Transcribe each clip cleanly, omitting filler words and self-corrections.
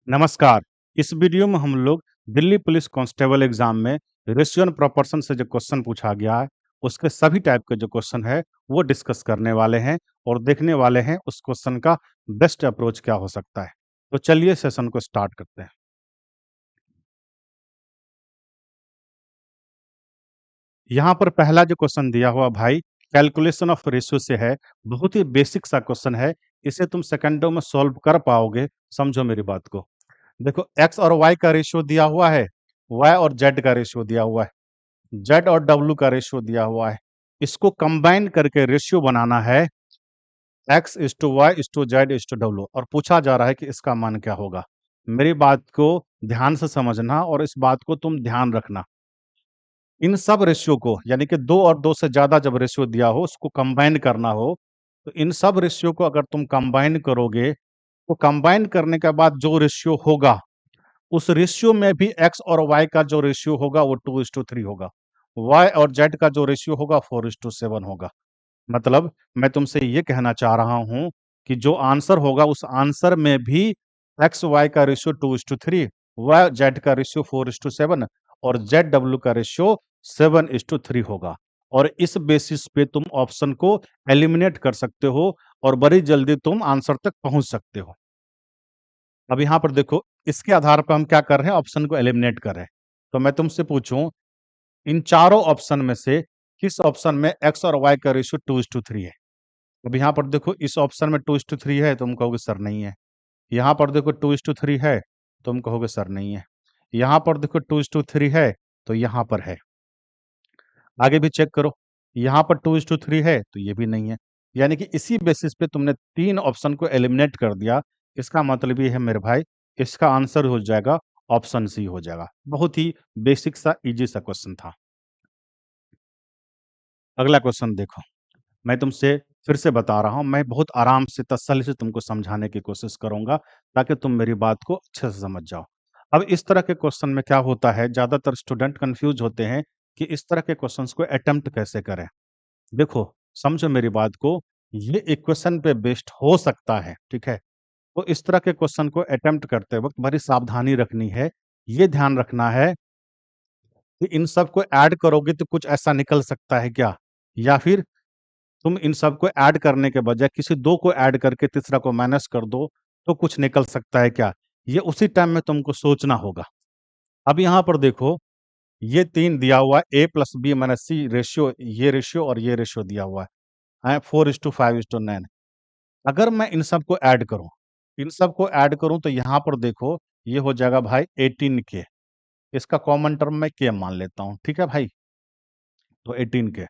नमस्कार। इस वीडियो में हम लोग दिल्ली पुलिस कांस्टेबल एग्जाम में रेशियो एंड प्रोपोर्शन से जो क्वेश्चन पूछा गया है, उसके सभी टाइप के जो क्वेश्चन है वो डिस्कस करने वाले हैं और देखने वाले हैं उस क्वेश्चन का बेस्ट अप्रोच क्या हो सकता है। तो चलिए सेशन को स्टार्ट करते हैं। यहाँ पर पहला जो क्वेश्चन दिया हुआ भाई कैलकुलेशन ऑफ रेशियो से है। बहुत ही बेसिक सा क्वेश्चन है। इसे तुम सेकंडों में सॉल्व कर पाओगे। समझो मेरी बात को। देखो, एक्स और वाई का रेशियो दिया हुआ है, वाई और जेड का रेशियो दिया हुआ है, जेड और डब्ल्यू का रेशियो दिया हुआ है। इसको कंबाइन करके रेशियो बनाना है x is to y is to z is to डब्ल्यू, और पूछा जा रहा है कि इसका मान क्या होगा। मेरी बात को ध्यान से समझना और इस बात को तुम ध्यान रखना। इन सब रेशियो को, यानी कि दो और दो से ज्यादा जब रेशियो दिया हो उसको कंबाइन करना हो, तो इन सब रेशियो को अगर तुम कंबाइन करोगे तो कंबाइन करने के बाद जो रेशियो होगा उस रेशियो में भी एक्स और वाई का जो रेशियो होगा वो 2:3 होगा। वाई और जेड का जो रेशियो होगा 4:7 होगा। मतलब मैं तुमसे ये कहना चाह रहा हूं कि जो आंसर होगा उस आंसर में भी एक्स वाई का रेशियो 2:3, वाई जेड का रेशियो 4:7 और जेड डब्ल्यू का रेशियो 7:3 होगा। और इस बेसिस पे तुम ऑप्शन को एलिमिनेट कर सकते हो और बड़ी जल्दी तुम आंसर तक पहुंच सकते हो। अब यहाँ पर देखो, इसके आधार पर हम क्या कर रहे हैं, ऑप्शन को एलिमिनेट कर रहे हैं। तो मैं तुमसे पूछूं, इन चारों ऑप्शन में से किस ऑप्शन में एक्स और वाई का रेशियो 2:3 है? अब यहाँ पर देखो, इस ऑप्शन में 2:3 है, तुम कहोगे सर नहीं है। यहाँ पर देखो 2:3 है, तुम कहोगे सर नहीं है। यहाँ पर देखो 2:3 है, तो यहाँ पर है। आगे भी चेक करो, यहाँ पर 2:3 है तो ये भी नहीं है। यानी कि इसी बेसिस पे तुमने तीन ऑप्शन को एलिमिनेट कर दिया। इसका मतलब ये है मेरे भाई, इसका आंसर हो जाएगा ऑप्शन सी हो जाएगा। बहुत ही बेसिक सा इजी सा क्वेश्चन था। अगला क्वेश्चन देखो, मैं तुमसे फिर से बता रहा हूं, मैं बहुत आराम से तसल्ली से तुमको समझाने की कोशिश करूंगा ताकि तुम मेरी बात को अच्छे से समझ जाओ। अब इस तरह के क्वेश्चन में क्या होता है, ज्यादातर स्टूडेंट कंफ्यूज होते हैं कि इस तरह के क्वेश्चंस को अटेम्प्ट कैसे करें। देखो, समझो मेरी बात को, ये इक्वेशन पे बेस्ड हो सकता है, ठीक है? तो इस तरह के क्वेश्चन को अटेम्प्ट करते वक्त बड़ी सावधानी रखनी है। ये ध्यान रखना है कि इन सब को ऐड करोगे तो कुछ ऐसा निकल सकता है क्या, या फिर तुम इन सब को ऐड करने के बजाय किसी दो को ऐड करके तीसरा को माइनस कर दो तो कुछ निकल सकता है क्या, ये उसी टाइम में तुमको सोचना होगा। अब यहाँ पर देखो, ये तीन दिया हुआ है, a+b-c रेशियो, ये रेशियो और ये रेशियो दिया हुआ है 4:5:9। अगर मैं इन सब को ऐड करूं, इन सब को ऐड करूं तो यहाँ पर देखो, ये हो जाएगा भाई 18k। इसका कॉमन टर्म मैं k मान लेता हूं, ठीक है भाई? तो 18k।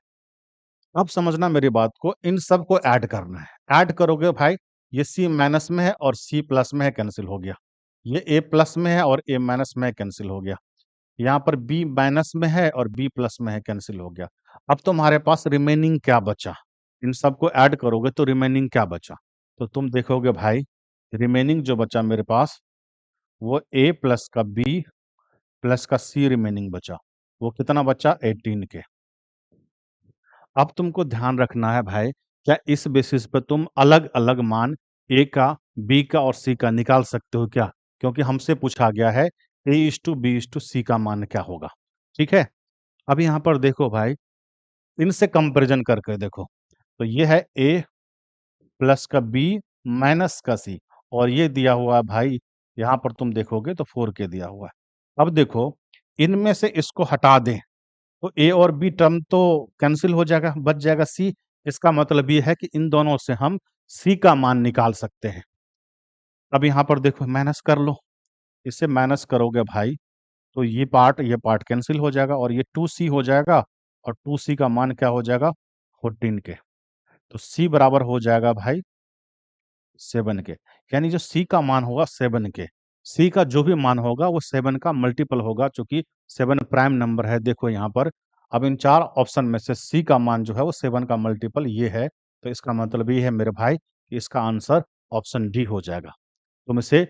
अब समझना मेरी बात को, इन सब को ऐड करना है। ऐड करोगे भाई, ये c माइनस में है और c प्लस में है, कैंसिल हो गया। ये a प्लस में है और a माइनस में है, कैंसिल हो गया। यहाँ पर b माइनस में है और b प्लस में है, कैंसिल हो गया। अब तुम्हारे पास रिमेनिंग क्या बचा? इन सबको ऐड करोगे तो रिमेनिंग क्या बचा? तो तुम देखोगे भाई, रिमेनिंग जो बचा मेरे पास वो a प्लस का b प्लस का c रिमेनिंग बचा। वो कितना बचा? 18k। अब तुमको ध्यान रखना है भाई, क्या इस बेसिस पे तुम अलग अलग मान a का, b का और c का निकाल सकते हो क्या? क्योंकि हमसे पूछा गया है a:b:c का मान क्या होगा। ठीक है? अब यहाँ पर देखो भाई, इनसे कंपैरिजन करके देखो, तो ये है a प्लस का b माइनस का c, और ये दिया हुआ है भाई, यहाँ पर तुम देखोगे तो 4k दिया हुआ है। अब देखो, इनमें से इसको हटा दें तो a और b टर्म तो कैंसिल हो जाएगा, बच जाएगा c। इसका मतलब ये है कि इन दोनों से हम c का मान निकाल सकते हैं। अब यहाँ पर देखो, माइनस कर लो। इससे माइनस करोगे भाई तो ये पार्ट कैंसिल हो जाएगा और ये 2c हो जाएगा, और 2c का मान क्या हो जाएगा? 14k। तो c बराबर हो जाएगा भाई 7k। यानी जो c का मान होगा 7k, c का जो भी मान होगा वो 7 का मल्टीपल होगा, चूंकि 7 प्राइम नंबर है। देखो यहाँ पर, अब इन चार ऑप्शन में से c का मान जो है वो 7 का मल्टीपल ये है। तो इसका मतलब ये है मेरे भाई कि इसका आंसर ऑप्शन डी हो जाएगा। तुम इसे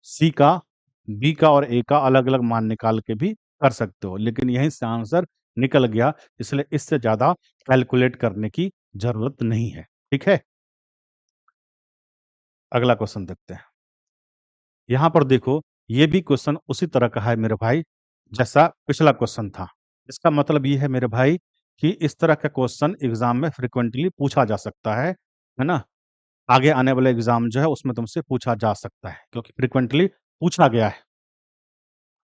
c का, b का और a का अलग अलग मान निकाल के भी कर सकते हो, लेकिन यहीं से आंसर निकल गया, इसलिए इससे ज्यादा कैलकुलेट करने की जरूरत नहीं है। ठीक है? अगला क्वेश्चन देखते हैं। यहाँ पर देखो, ये भी क्वेश्चन उसी तरह का है मेरे भाई, जैसा पिछला क्वेश्चन था। इसका मतलब ये है मेरे भाई कि इस तरह का क्वेश्चन एग्ज़ाम में फ्रीक्वेंटली पूछा जा सकता है ना? आगे आने वाले एग्ज़ाम जो है उसमें तुमसे पूछा जा सकता है, क्योंकि फ्रीक्वेंटली पूछा गया है।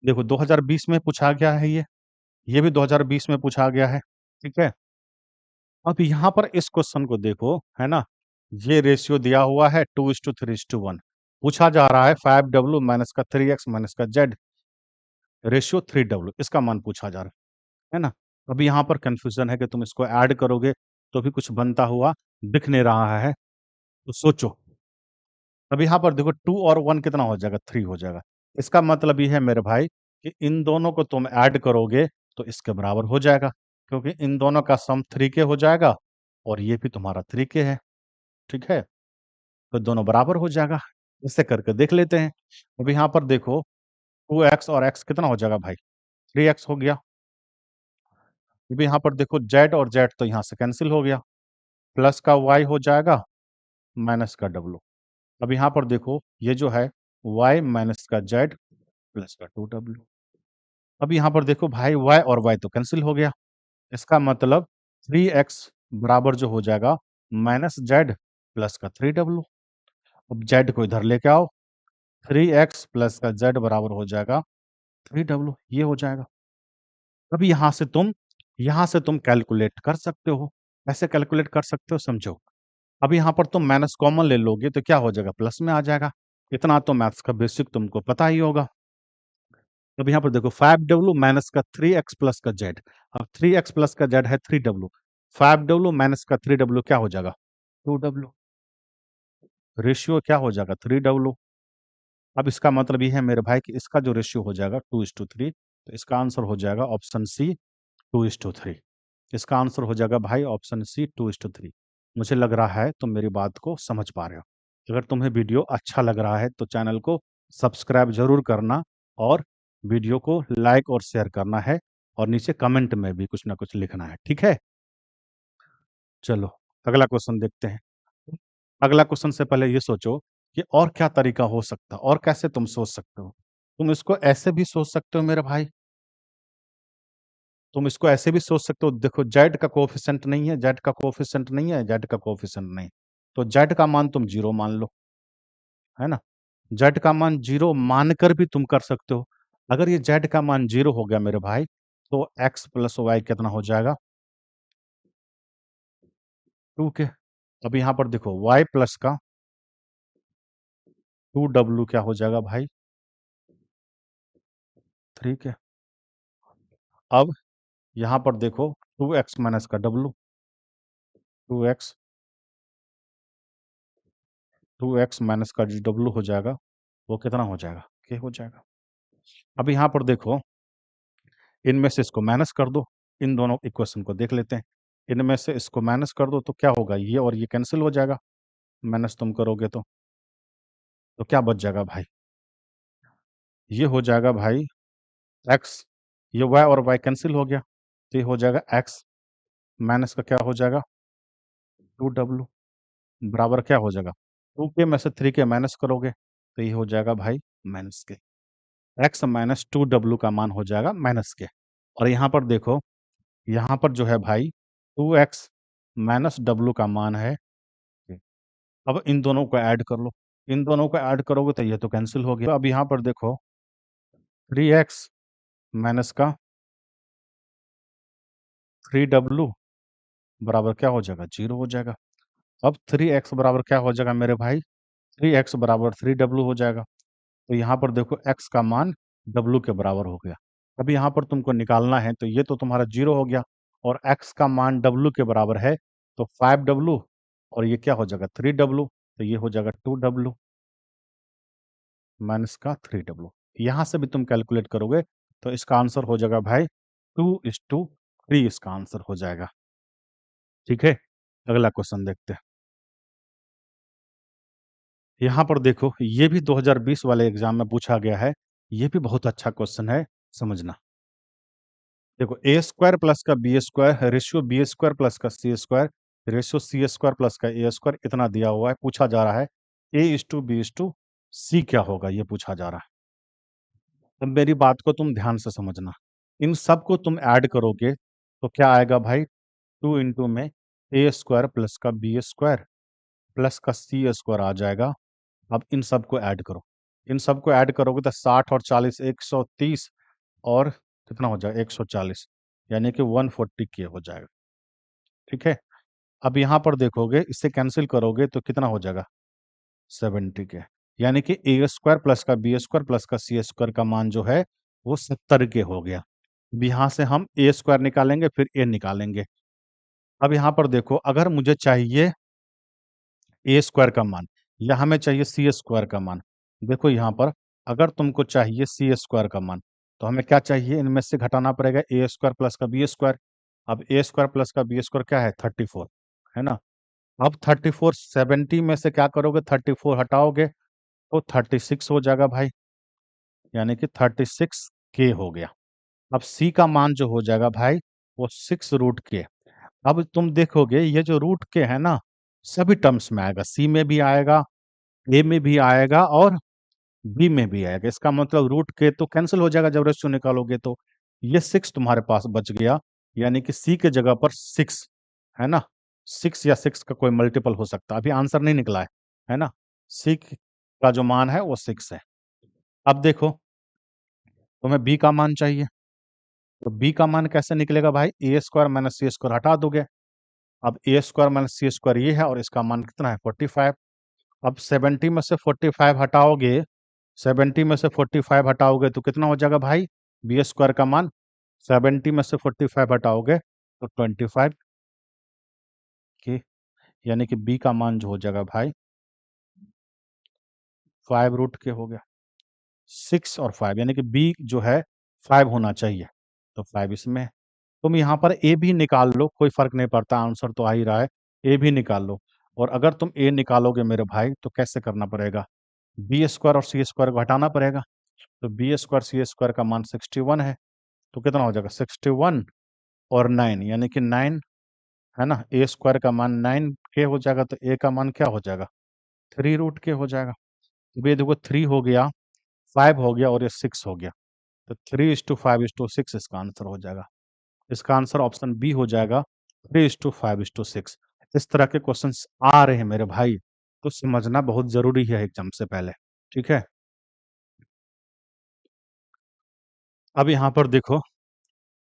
देखो 2020 में पूछा गया है ये भी 2020 में पूछा गया है, ठीक है? अब यहाँ पर इस क्वेश्चन को देखो, है ना? ये रेशियो दिया हुआ है 2:3:1, पूछा जा रहा है 5W माइनस का 3x माइनस का z, रेशियो 3W, इसका मान पूछा जा रहा है ना? अभी यहाँ पर कन्फ्यूज़न है कि तुम इसको ऐड करोगे तो भी कुछ बनता हुआ दिख नहीं रहा है, तो सोचो। अब यहाँ पर देखो 2 और 1 कितना हो जाएगा? 3 हो जाएगा। इसका मतलब ये है मेरे भाई कि इन दोनों को तुम ऐड करोगे तो इसके बराबर हो जाएगा, क्योंकि इन दोनों का सम 3 के हो जाएगा और ये भी तुम्हारा 3 के है, ठीक है? तो दोनों बराबर हो जाएगा। ऐसे करके देख लेते हैं। अब यहाँ पर देखो 2x और x कितना हो जाएगा भाई? 3x हो गया। अब यहाँ पर देखो z और z तो यहाँ से कैंसल हो गया। प्लस का y हो जाएगा, माइनस का w। अब यहाँ पर देखो ये जो है y माइनस का z प्लस का 2w। अब यहाँ पर देखो भाई y और y तो कैंसल हो गया। इसका मतलब 3x बराबर जो हो जाएगा माइनस z प्लस का 3w। अब z को इधर लेके आओ, 3x प्लस का z बराबर हो जाएगा 3w, ये हो जाएगा। अब यहाँ से तुम कैलकुलेट कर सकते हो। कैसे कैलकुलेट कर सकते हो समझो। अब यहाँ पर तुम माइनस कॉमन ले लोगे तो क्या हो जाएगा? प्लस में आ जाएगा। इतना तो मैथ्स का बेसिक तुमको पता ही होगा। अब यहाँ पर देखो 5W माइनस का 3x प्लस का z। अब 3x प्लस का z है 3W। 5W माइनस का 3W क्या हो जाएगा? 2W। रेशियो क्या हो जाएगा? 3W। अब इसका मतलब ये है मेरे भाई कि इसका जो रेशियो हो जाएगा 2:3, तो इसका आंसर हो जाएगा ऑप्शन सी 2:3। इसका आंसर हो जाएगा भाई ऑप्शन सी 2:3। मुझे लग रहा है तुम मेरी बात को समझ पा रहे हो। अगर तुम्हें वीडियो अच्छा लग रहा है तो चैनल को सब्सक्राइब ज़रूर करना और वीडियो को लाइक और शेयर करना है, और नीचे कमेंट में भी कुछ ना कुछ लिखना है, ठीक है? चलो अगला क्वेश्चन देखते हैं। अगला क्वेश्चन से पहले ये सोचो कि और क्या तरीका हो सकता है, और कैसे तुम सोच सकते हो? तुम इसको ऐसे भी सोच सकते हो मेरे भाई, तुम इसको ऐसे भी सोच सकते हो, देखो जेड का कोएफ़िशिएंट नहीं है, जेड का कोएफ़िशिएंट नहीं है, जेड का कोएफ़िशिएंट नहीं, तो जेड का मान तुम 0 मान लो, है ना? जेड का मान 0 मानकर भी तुम कर सकते हो। अगर ये जेड का मान 0 हो गया मेरे भाई, तो एक्स प्लस वाई कितना हो जाएगा? 2 के। अब यहाँ पर देखो वाई प्लस का 2w क्या हो जाएगा भाई? 3 के। अब यहाँ पर देखो 2x माइनस का w, 2x 2x माइनस का जो w हो जाएगा, वो कितना हो जाएगा? k हो जाएगा। अब यहाँ पर देखो, इनमें से इसको माइनस कर दो, इन दोनों इक्वेशन को देख लेते हैं। इनमें से इसको माइनस कर दो तो क्या होगा? ये और ये कैंसल हो जाएगा, माइनस तुम करोगे तो क्या बच जाएगा भाई? ये हो जाएगा भाई x, ये y और y कैंसल हो गया, तो ये हो जाएगा x माइनस का क्या हो जाएगा? 2w बराबर क्या हो जाएगा? 2k में से 3k माइनस करोगे, तो ये हो जाएगा भाई माइनस के। x माइनस 2w का मान हो जाएगा माइनस के। और यहाँ पर देखो, यहाँ पर जो है भाई 2x माइनस w का मान है k। अब इन दोनों को ऐड कर लो, इन दोनों को ऐड करोगे तो ये तो कैंसल हो गया। अब यहाँ पर देखो 3x माइनस का 3w बराबर क्या हो जाएगा? 0 हो जाएगा। अब 3x बराबर क्या हो जाएगा मेरे भाई? 3x बराबर 3w हो जाएगा। तो यहाँ पर देखो x का मान w के बराबर हो गया। अब यहाँ पर तुमको निकालना है, तो ये तो तुम्हारा 0 हो गया और x का मान w के बराबर है, तो 5w और ये क्या हो जाएगा? 3w, तो ये हो जाएगा 2w माइनस का 3w। यहाँ से भी तुम कैलकुलेट करोगे तो इसका आंसर हो जाएगा भाई 2:3, इसका आंसर हो जाएगा। ठीक है? अगला क्वेश्चन देखते हैं। यहाँ पर देखो, ये भी 2020 वाले एग्ज़ाम में पूछा गया है। ये भी बहुत अच्छा क्वेश्चन है, समझना। देखो ए स्क्वायर प्लस का b square ratio b square plus का c square ratio c square plus का ए स्क्वायर इतना दिया हुआ है। पूछा जा रहा है a is to b is to c क्या होगा? ये पूछा जा रहा है। अब मेरी बात को तुम ध्यान से समझना। इन सबको तुम ऐड करोगे तो क्या आएगा भाई? 2 इंटू में ए स्क्वायर प्लस का बी स्क्वायर प्लस का सी स्क्वायर आ जाएगा। अब इन सबको ऐड करो। इन सबको ऐड करोगे तो 60 और 40 130 और कितना हो जाएगा 140, यानी कि 140 के हो जाएगा। ठीक है। अब यहाँ पर देखोगे, इससे कैंसिल करोगे तो कितना हो जाएगा 70 के, यानी कि ए स्क्वायर प्लस का बी स्क्वायर प्लस का सी स्क्वायर का मान जो है वो 70 के हो गया। अब यहाँ से हम ए स्क्वायर निकालेंगे, फिर ए निकालेंगे। अब यहाँ पर देखो, अगर मुझे चाहिए ए स्क्वायर का मान या हमें चाहिए सी स्क्वायर का मान, देखो यहाँ पर अगर तुमको चाहिए सी स्क्वायर का मान तो हमें क्या चाहिए, इनमें से घटाना पड़ेगा ए स्क्वायर प्लस का बी स्क्वायर। अब ए स्क्वायर प्लस का बी स्क्वायर क्या है 34, है ना। अब 34 70 में से क्या करोगे, 34 हटाओगे तो 36 हो जाएगा भाई, यानी कि 36 के हो गया। अब सी का मान जो हो जाएगा भाई वो 6 रूट के। अब तुम देखोगे ये जो रूट के है ना, सभी टर्म्स में आएगा, सी में भी आएगा, ए में भी आएगा और बी में भी आएगा। इसका मतलब रूट के तो कैंसिल हो जाएगा जब रेशियो निकालोगे तो ये 6 तुम्हारे पास बच गया, यानी कि सी के जगह पर 6, है ना। 6 या 6 का कोई मल्टीपल हो सकता है, अभी आंसर नहीं निकला है ना। सी का जो मान है वो 6 है। अब देखो, तुम्हें बी का मान चाहिए, तो बी का मान कैसे निकलेगा भाई, ए स्क्वायर माइनस सी स्क्वायर हटा दोगे। अब ए स्क्वायर माइनस सी स्क्वायर ये है और इसका मान कितना है 45। अब 70 में से 45 हटाओगे, 70 में से 45 हटाओगे तो कितना हो जाएगा भाई बी स्क्वायर का मान, 70 में से 45 हटाओगे तो 25 के, यानी कि बी का मान जो हो जाएगा भाई 5 रूट के हो गया। 6 और 5 यानी कि बी जो है 5 होना चाहिए, तो 5 इसमें है। तुम यहाँ पर ए भी निकाल लो, कोई फर्क नहीं पड़ता, आंसर तो आ ही रहा है। ए भी निकाल लो, और अगर तुम ए निकालोगे मेरे भाई तो कैसे करना पड़ेगा, बी स्क्वायर और सी स्क्वायर को हटाना पड़ेगा। तो बी स्क्वायर सी स्क्वायर का मान 61 है, तो कितना हो जाएगा 61 और 9, यानी कि 9, है ना। ए स्क्वायर का मान 9 के हो जाएगा, तो ए का मान क्या हो जाएगा 3 रूट के हो जाएगा। तो ये देखो 3 हो गया, 5 हो गया और ये 6 हो गया, तो 3:5:6 इसका आंसर हो जाएगा। इसका आंसर ऑप्शन बी हो जाएगा 3:5:6। इस तरह के क्वेश्चंस आ रहे हैं मेरे भाई, तो समझना बहुत जरूरी है एग्जाम से पहले। ठीक है। अब यहाँ पर देखो,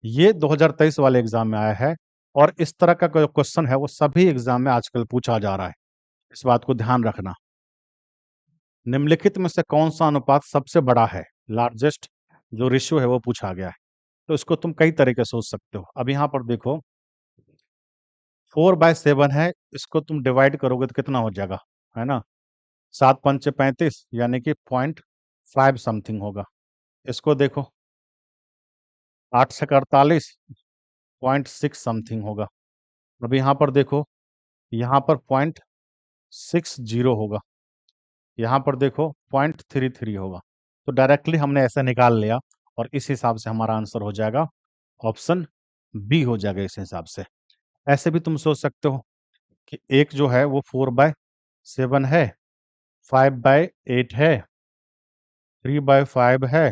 ये 2023 वाले एग्जाम में आया है, और इस तरह का जो क्वेश्चन है वो सभी एग्जाम में आजकल पूछा जा रहा है। इस बात को ध्यान रखना। निम्नलिखित में से कौन सा अनुपात सबसे बड़ा है, लार्जेस्ट जो रेशियो है वो पूछा गया है। तो इसको तुम कई तरीके से सोच सकते हो। अब यहाँ पर देखो 4/7 है, इसको तुम डिवाइड करोगे तो कितना हो जाएगा, है ना। 7×5 = 35, यानी कि 0.5 समथिंग होगा। इसको देखो 8 से 48, 0.6 समथिंग होगा। अब यहाँ पर देखो, यहाँ पर 0.60 होगा, यहाँ पर देखो 0.33 होगा। तो डायरेक्टली हमने ऐसा निकाल लिया, और इस हिसाब से हमारा आंसर हो जाएगा ऑप्शन बी हो जाएगा इस हिसाब से। ऐसे भी तुम सोच सकते हो कि एक जो है वो 4/7 है, 5/8 है, 3/5 है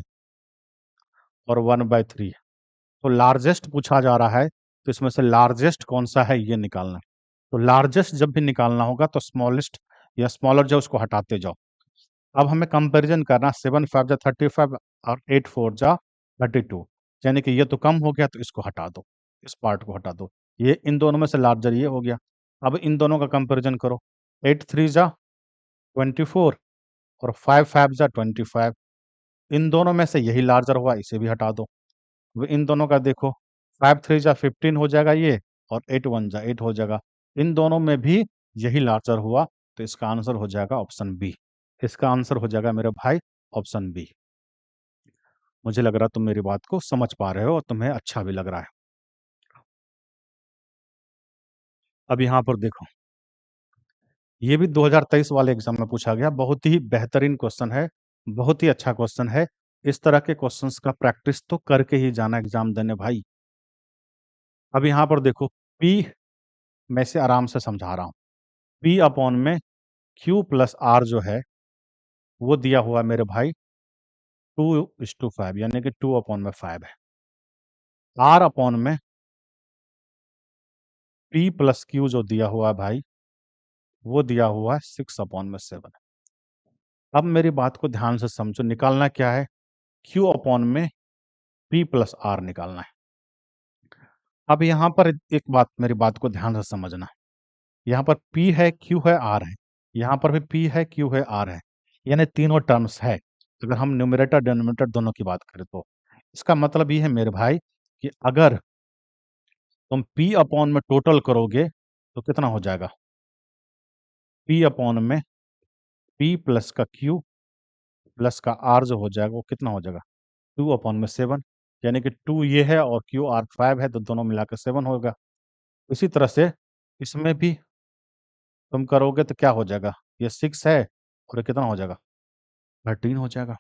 और 1/3 है। तो लार्जेस्ट पूछा जा रहा है, तो इसमें से लार्जेस्ट कौन सा है ये निकालना है। तो लार्जेस्ट जब भी निकालना होगा तो स्मॉलेस्ट या स्मॉलर जो उसको हटाते जाओ। अब हमें कंपैरिजन करना, 7×5 = 35 और 8×4 = 32, यानी कि ये तो कम हो गया तो इसको हटा दो, इस पार्ट को हटा दो। ये इन दोनों में से लार्जर ये हो गया। अब इन दोनों का कंपैरिजन करो, 8×3 = 24 और 5×5 = 25। इन दोनों में से यही लार्जर हुआ, इसे भी हटा दो। अब इन दोनों का देखो, 5×3 = 15 हो जाएगा ये, और 8×1 = 8 हो जाएगा। इन दोनों में भी यही लार्जर हुआ, तो इसका आंसर हो जाएगा ऑप्शन बी। इसका आंसर हो जाएगा मेरे भाई ऑप्शन बी। मुझे लग रहा है तुम मेरी बात को समझ पा रहे हो और तुम्हें अच्छा भी लग रहा है। अब यहाँ पर देखो, ये भी 2023 वाले एग्जाम में पूछा गया, बहुत ही बेहतरीन क्वेश्चन है, बहुत ही अच्छा क्वेश्चन है। इस तरह के क्वेश्चंस का प्रैक्टिस तो करके ही जाना एग्जाम देने भाई। अब यहाँ पर देखो, पी मैं से आराम से समझा रहा हूँ। पी अपॉन में Q + R जो है वो दिया हुआ है मेरे भाई 2:5 यानी कि 2/5 है। R अपॉन में P प्लस Q जो दिया हुआ है भाई, वो दिया हुआ है 6/7। अब मेरी बात को ध्यान से समझो, निकालना क्या है? Q अपॉन में P प्लस R निकालना है। अब यहाँ पर एक बात, मेरी बात को ध्यान से समझना। यहाँ पर P है, Q है, R है। यहाँ पर भी P है, Q है, R है। यानी तीनों टर्म्स है। अगर हम न्यूमरेटर डिनोमिनेटर दोनों की बात करें तो इसका मतलब ये है मेरे भाई कि अगर तुम P अपॉन में टोटल करोगे तो कितना हो जाएगा? P अपॉन में P प्लस का Q प्लस का R जो हो जाएगा वो कितना हो जाएगा? 2/7। यानी कि 2 ये है और QR 5 है, तो दोनों मिलाकर 7 होगा। इसी तरह से इसमें भी तुम करोगे तो क्या हो जाएगा? ये 6 है और ये कितना हो जाएगा? 13 हो जाएगा।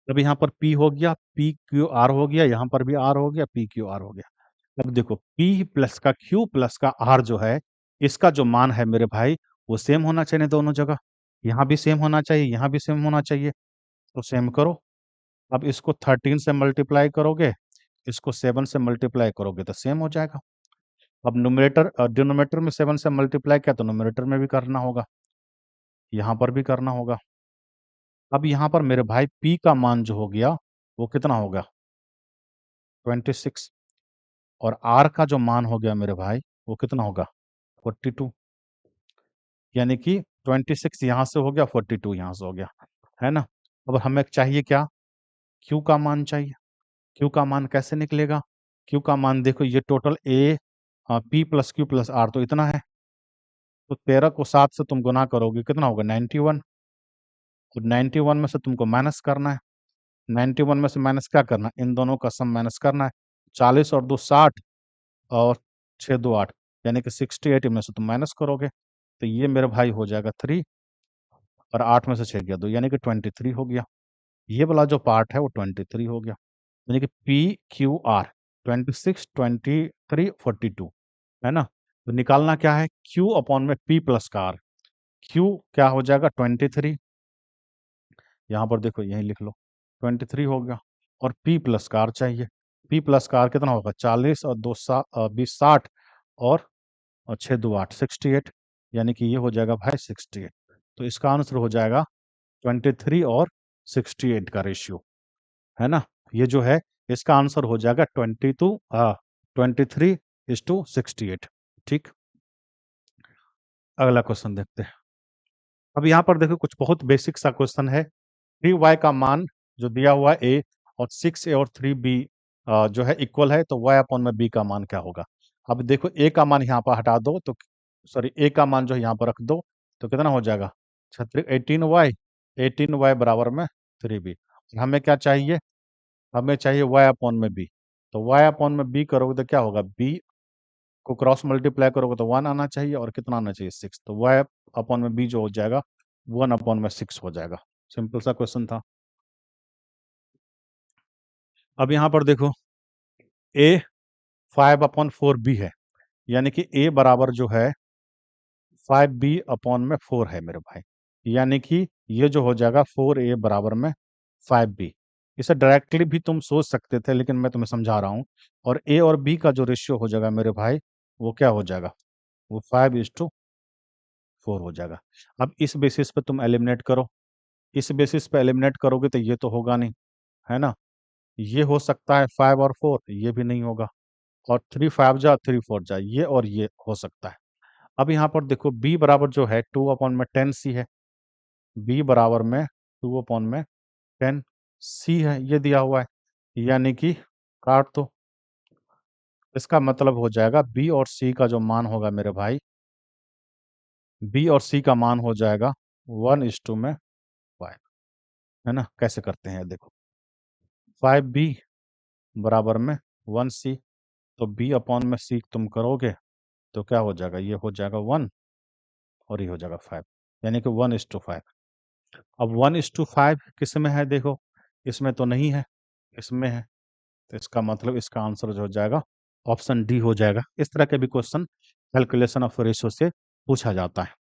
अब यहाँ पर P हो गया, PQR हो गया, यहाँ पर भी R हो गया, PQR हो गया। अब देखो P प्लस का Q प्लस का R जो है, इसका जो मान है मेरे भाई, वो सेम होना चाहिए दोनों जगह। यहाँ भी सेम होना चाहिए, यहाँ भी सेम होना चाहिए। तो सेम करो। अब इसको 13 से मल्टीप्लाई करोगे, इसको 7 से मल्टीप्लाई करोगे तो सेम हो जाएगा। अब न्यूमरेटर डिनोमिनेटर में 7 से मल्टीप्लाई किया तो न्यूमरेटर में भी करना होगा, यहाँ पर भी करना होगा। अब यहाँ पर मेरे भाई P का मान जो हो गया वो कितना होगा? 26। और R का जो मान हो गया मेरे भाई वो कितना होगा? 42। यानी कि 26 यहाँ से हो गया, 42 यहाँ से हो गया, है ना? अब हमें चाहिए क्या? Q का मान चाहिए। Q का मान कैसे निकलेगा? Q का मान देखो, ये total P plus Q plus R तो इतना है। तो 13 को 7 से तुम गुना करोगे, कितना होगा? 91। तो 91 में से तुमको माइनस करना है। 91 में से माइनस क्या करना है? इन दोनों का सम माइनस करना है। 40 और 2 60 और 6 2 8, यानी कि 68 में से तुम माइनस करोगे तो ये मेरे भाई हो जाएगा 3, और 8 में से 6 गया 2, यानी कि 23 हो गया। ये वाला जो पार्ट है वो 23 हो गया। यानी कि PQR 26 23 42, है ना? तो निकालना क्या है? Q अपॉन में P प्लस का R। Q क्या हो जाएगा? 23। यहाँ पर देखो, यहीं लिख लो, 23 हो गया। और P प्लस का R चाहिए। P प्लस का R कितना होगा? 40 और 20 60 और 6 2 8 68, यानी कि ये हो जाएगा भाई 68। तो इसका आंसर हो जाएगा 23 और 68 का रेशियो, है ना? ये जो है इसका आंसर हो जाएगा 23:68। ठीक, अगला क्वेश्चन देखते हैं। अब यहाँ पर देखो कुछ बहुत बेसिक सा क्वेश्चन है। 3y का मान जो दिया हुआ है a, और 6a और 3b जो है इक्वल है, तो y अपॉन में b का मान क्या होगा? अब देखो a का मान यहाँ पर हटा दो तो, सॉरी, a का मान जो है यहाँ पर रख दो तो कितना हो जाएगा? 18y। 18y बराबर में 3b। हमें क्या चाहिए? हमें चाहिए y अपॉन में b। तो y अपॉन में b करोगे तो क्या होगा? b को क्रॉस मल्टीप्लाई करोगे तो 1 आना चाहिए, और कितना आना चाहिए? 6। तो y अपॉन में b जो हो जाएगा 1 अपॉन में 6 हो जाएगा। सिंपल सा क्वेश्चन था। अब यहाँ पर देखो, a 5/4b है, यानी कि a बराबर जो है 5b अपॉन में 4 है मेरे भाई। यानी कि ये जो हो जाएगा 4a बराबर में 5b। इसे डायरेक्टली भी तुम सोच सकते थे, लेकिन मैं तुम्हें समझा रहा हूँ। और a और b का जो रेशियो हो जाएगा मेरे भाई, वो क्या हो जाएगा? वो 5:4 हो जाएगा। अब इस बेसिस पे तुम एलिमिनेट करो। इस बेसिस पे एलिमिनेट करोगे तो ये तो होगा नहीं, है ना? ये हो सकता है 5 और 4, ये भी नहीं होगा। और 3 5 जा 3 4 जा, ये और ये हो सकता है। अब यहाँ पर देखो b बराबर जो है 2/10c है। b बराबर में 2/10c है, ये दिया हुआ है। यानी कि काट दो। इसका मतलब हो जाएगा b और c का जो मान होगा मेरे भाई, b और c का मान हो जाएगा 1:5, है ना? कैसे करते हैं देखो, 5b बराबर में 1c, तो b अपॉन में c तुम करोगे तो क्या हो जाएगा? ये हो जाएगा 1 और ये हो जाएगा 5, यानी कि 1:5। अब 1:5 किस में है? देखो, इसमें तो नहीं है, इसमें है। तो इसका मतलब इसका आंसर जो हो जाएगा ऑप्शन डी हो जाएगा। इस तरह के भी क्वेश्चन कैलकुलेशन ऑफ रेशियो से पूछा जाता है।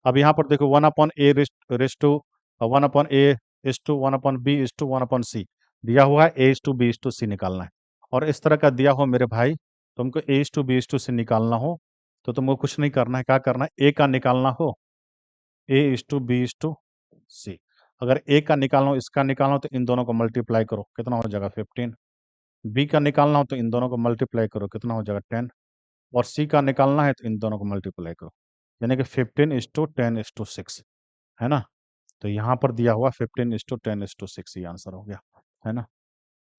अब यहाँ पर देखो 1/a रेस to 1/a is to 1/b is to 1/c दिया हुआ है, a is to b is to c निकालना है। और इस तरह का दिया हो मेरे भाई, तुमको a is to b is to c निकालना हो तो तुमको कुछ नहीं करना है, क्या करना है, a का निकालना हो a is to b is to c। अगर a का निकालना हो, इसका निकालना हो तो इन दोनों को मल्टीप्लाई करो, कितना हो जाएगा 15। b का निकालना हो तो इन दोनों को मल्टीप्लाई करो, कितना हो जाएगा 10। और c का निकालना है तो इन दोनों को मल्टीप्लाई करो, यानी कि 15 इज टू 10 इज टू 6, है ना। तो यहाँ पर दिया हुआ 15 इज टू 10 इज टू 6, ये आंसर हो गया, है ना।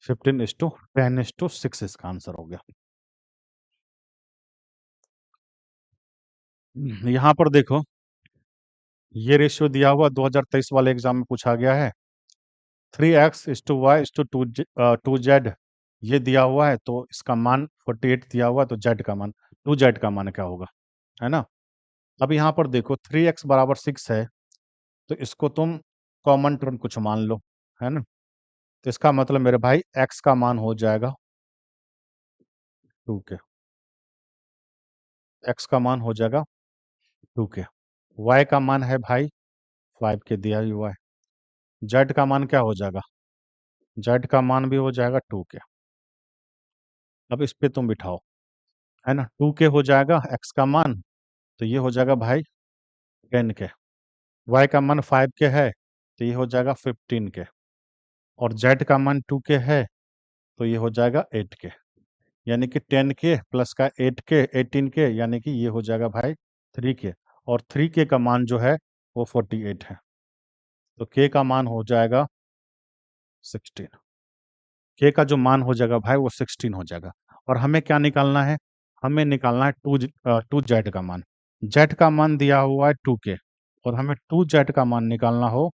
15 इज टू 10 इज टू 6 इसका आंसर हो गया। यहाँ पर देखो, ये रेशियो दिया हुआ 2023 वाले एग्जाम में पूछा गया है। 3x is to y is to 2z, ये दिया हुआ है, तो इसका मान 48 दिया हुआ है, तो z का मान 2z का मान क्या होगा, है ना। अब यहाँ पर देखो 3x बराबर 6 है, तो इसको तुम कॉमन टर्म कुछ मान लो, है ना। तो इसका मतलब मेरे भाई x का मान हो जाएगा 2 के, x का मान हो जाएगा 2 के, y का मान है भाई 5 के दिया हुआ है, z का मान क्या हो जाएगा, z का मान भी हो जाएगा 2 के। अब इस पे तुम बिठाओ, है ना, 2 के हो जाएगा x का मान, तो ये हो जाएगा भाई 10 के, y का मान 5 के है तो ये हो जाएगा 15 के, और z का मान 2 के है तो ये हो जाएगा 8 के, यानी कि 10 के प्लस का 8 के 18 के, यानी कि ये हो जाएगा भाई 3 के, और 3 के का मान जो है वो 48 है, तो k का मान हो जाएगा 16। k का जो मान हो जाएगा भाई वो 16 हो जाएगा। और हमें क्या निकालना है, हमें निकालना है 2z का मान। z का मान दिया हुआ है 2k, और हमें 2z का मान निकालना हो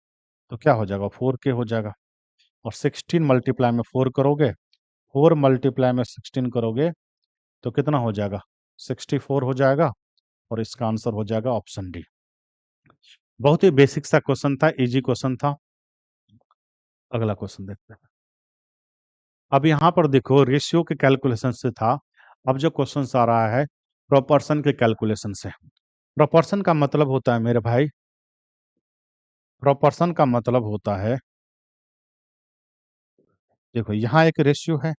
तो क्या हो जाएगा 4k हो जाएगा। और 16 मल्टीप्लाई में 4 करोगे, 4 मल्टीप्लाई में 16 करोगे तो कितना हो जाएगा 64 हो जाएगा, और इसका आंसर हो जाएगा ऑप्शन डी। बहुत ही बेसिक सा क्वेश्चन था, इजी क्वेश्चन था। अगला क्वेश्चन देखते हैं। अब यहाँ पर देखो रेशियो के कैलकुलेशन से था, अब जो क्वेश्चन आ रहा है प्रोपोर्शन के कैलकुलेशन से। प्रोपोर्शन का मतलब होता है मेरे भाई, प्रोपोर्शन का मतलब होता है, देखो यहाँ एक रेशियो है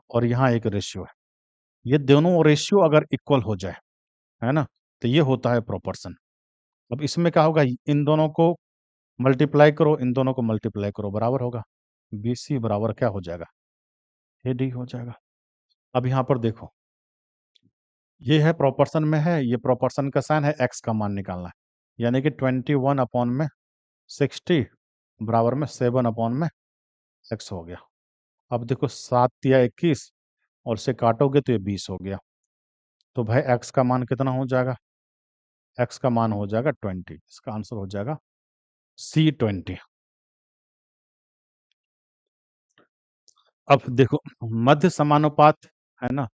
और यहाँ एक रेशियो है, ये दोनों रेशियो अगर इक्वल हो जाए, है ना, तो ये होता है प्रोपोर्शन। अब इसमें क्या होगा, इन दोनों को मल्टीप्लाई करो, इन दोनों को मल्टीप्लाई करो, बराबर होगा, BC बराबर क्या हो जाएगा, AD हो जाएगा। अब यहाँ पर देखो, ये है प्रोपोर्शन में है, ये प्रोपोर्शन का साइन है, x का मान निकालना है, यानी कि 21 अपॉन में 60 बराबर में 7 अपॉन में x हो गया। अब देखो 7 या 21 और से काटोगे तो ये 20 हो गया, तो भाई x का मान कितना हो जाएगा, x का मान हो जाएगा 20, इसका आंसर हो जाएगा C20। अब देखो मध्य समानुपात, है ना,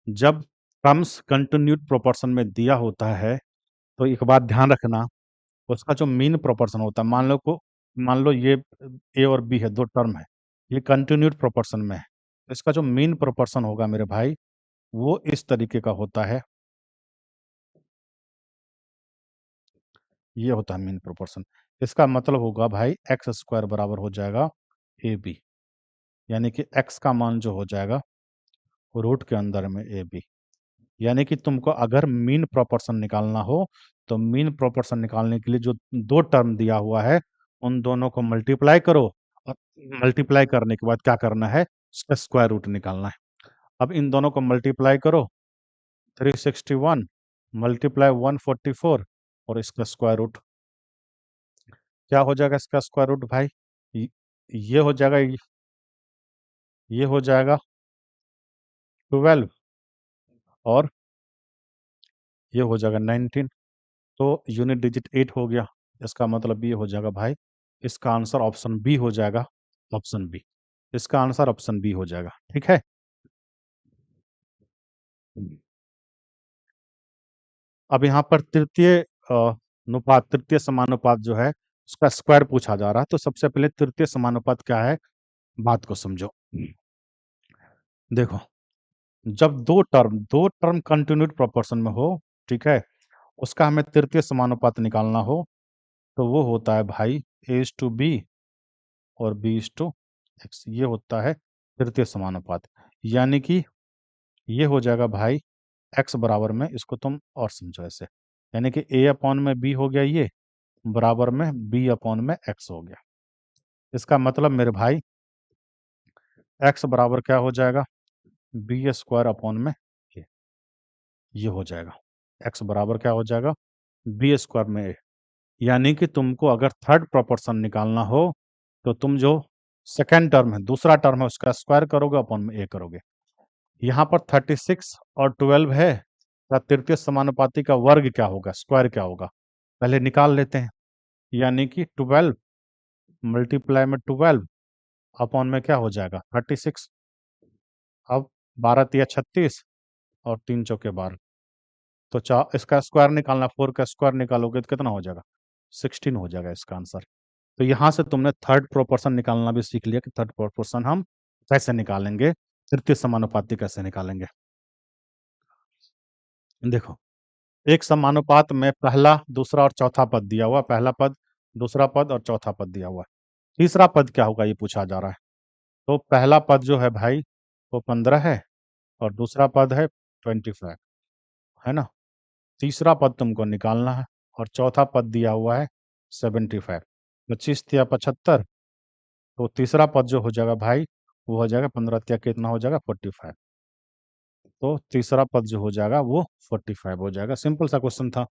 जब टर्म्स कंटिन्यूड प्रोपोर्शन में दिया होता है तो एक बात ध्यान रखना, उसका जो मीन प्रोपोर्शन होता है, मान लो ये ए और बी है, दो टर्म है, ये कंटिन्यूड प्रोपोर्शन में है, तो इसका जो मीन प्रोपोर्शन होगा मेरे भाई वो इस तरीके का होता है, ये होता है मीन प्रोपोर्शन। इसका मतलब होगा भाई एक्स स्क्वायर बराबर हो जाएगा ए बी, यानी कि एक्स का मान जो हो जाएगा रूट के अंदर में ए बी, यानी कि तुमको अगर मीन प्रोपोर्शन निकालना हो तो मीन प्रोपोर्शन निकालने के लिए जो दो टर्म दिया हुआ है उन दोनों को मल्टीप्लाई करो, और मल्टीप्लाई करने के बाद क्या करना है, उसका स्क्वायर रूट निकालना है। अब इन दोनों को मल्टीप्लाई करो, 361 मल्टीप्लाई 144, और इसका स्क्वायर रूट क्या हो जाएगा, इसका स्क्वायर रूट भाई ये ये हो जाएगा, ये हो जाएगा 12, और ये हो जाएगा 19, तो यूनिट डिजिट 8 हो गया, इसका मतलब ये हो जाएगा भाई, इसका आंसर ऑप्शन बी हो जाएगा, ऑप्शन बी, इसका आंसर ऑप्शन बी हो जाएगा, ठीक है। अब यहाँ पर तृतीय अनुपात, तृतीय समानुपात जो है उसका स्क्वायर पूछा जा रहा है, तो सबसे पहले तृतीय समानुपात क्या है बात को समझो। देखो जब दो टर्म कंटिन्यूड प्रोपोर्शन में हो, ठीक है, उसका हमें तृतीय समानुपात निकालना हो तो वो होता है भाई A/B और B/X, ये होता है तृतीय समानुपात। यानी कि ये हो जाएगा भाई x बराबर में, इसको तुम और समझो ऐसे, यानी कि A/B हो गया, ये बराबर में B/X हो गया। इसका मतलब मेरे भाई x बराबर क्या हो जाएगा, B² ये हो जाएगा। x बराबर क्या हो जाएगा, B²। यानी कि तुमको अगर थर्ड प्रोपोर्शन निकालना हो तो तुम जो सेकेंड टर्म है, दूसरा टर्म है, उसका स्क्वायर करोगे अपॉन में a करोगे। यहाँ पर 36 और 12 है, का तृतीय समानुपाती का वर्ग क्या होगा, स्क्वायर क्या होगा, पहले निकाल लेते हैं। यानी कि 12 मल्टीप्लाई में 12 अपॉन में क्या हो जाएगा 36। अब 12 तिया 36 और 3 चौके 12, तो इसका स्क्वायर निकालना, 4 का स्क्वायर निकालोगे तो कितना हो जाएगा, 16 हो जाएगा इसका आंसर। तो यहाँ से तुमने थर्ड प्रोपोर्शन निकालना भी सीख लिया कि थर्ड प्रोपोर्शन हम कैसे निकालेंगे, तृतीय समानुपाती कैसे निकालेंगे। देखो, एक समानुपात में पहला, दूसरा और चौथा पद दिया हुआ, पहला पद, दूसरा पद और चौथा पद दिया हुआ है। तीसरा पद क्या होगा ये पूछा जा रहा है। तो पहला पद जो है भाई वो 15 है और दूसरा पद है 25, है ना। तीसरा पद तुमको निकालना है और चौथा पद दिया हुआ है 75। 25 तिया 75, तो तीसरा पद जो हो जाएगा भाई वो हो जाएगा 15 तिया कितना हो जाएगा 45। तो तीसरा पद जो हो जाएगा वो 45 हो जाएगा। सिंपल सा क्वेश्चन था।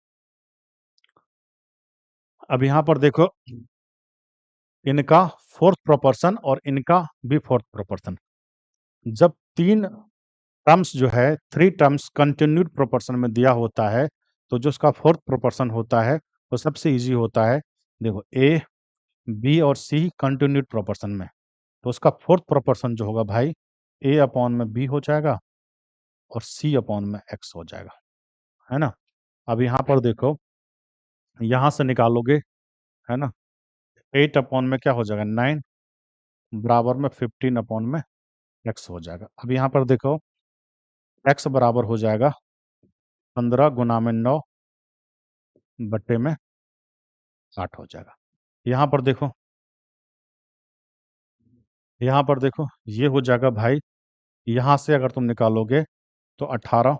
अब यहाँ पर देखो, इनका फोर्थ प्रोपोर्शन और इनका भी फोर्थ प्रोपोर्शन, जब तीन टर्म्स जो है, थ्री टर्म्स कंटिन्यूड प्रोपोर्शन में दिया होता है तो जो उसका फोर्थ प्रोपोर्शन होता है वो सबसे इजी होता है। देखो, ए, बी और सी कंटिन्यूड प्रोपोर्शन में, तो उसका फोर्थ प्रोपोर्शन जो होगा भाई A/B हो जाएगा और C/X हो जाएगा, है ना। अब यहाँ पर देखो, यहाँ से निकालोगे, है ना, 8 में क्या हो जाएगा 9 बराबर में 15/X हो जाएगा। अब यहाँ पर देखो, x बराबर हो जाएगा 15 गुना में 9 बट्टे में 60 हो जाएगा। यहाँ पर देखो, यहाँ पर देखो, ये हो जाएगा भाई, यहाँ से अगर तुम निकालोगे तो 18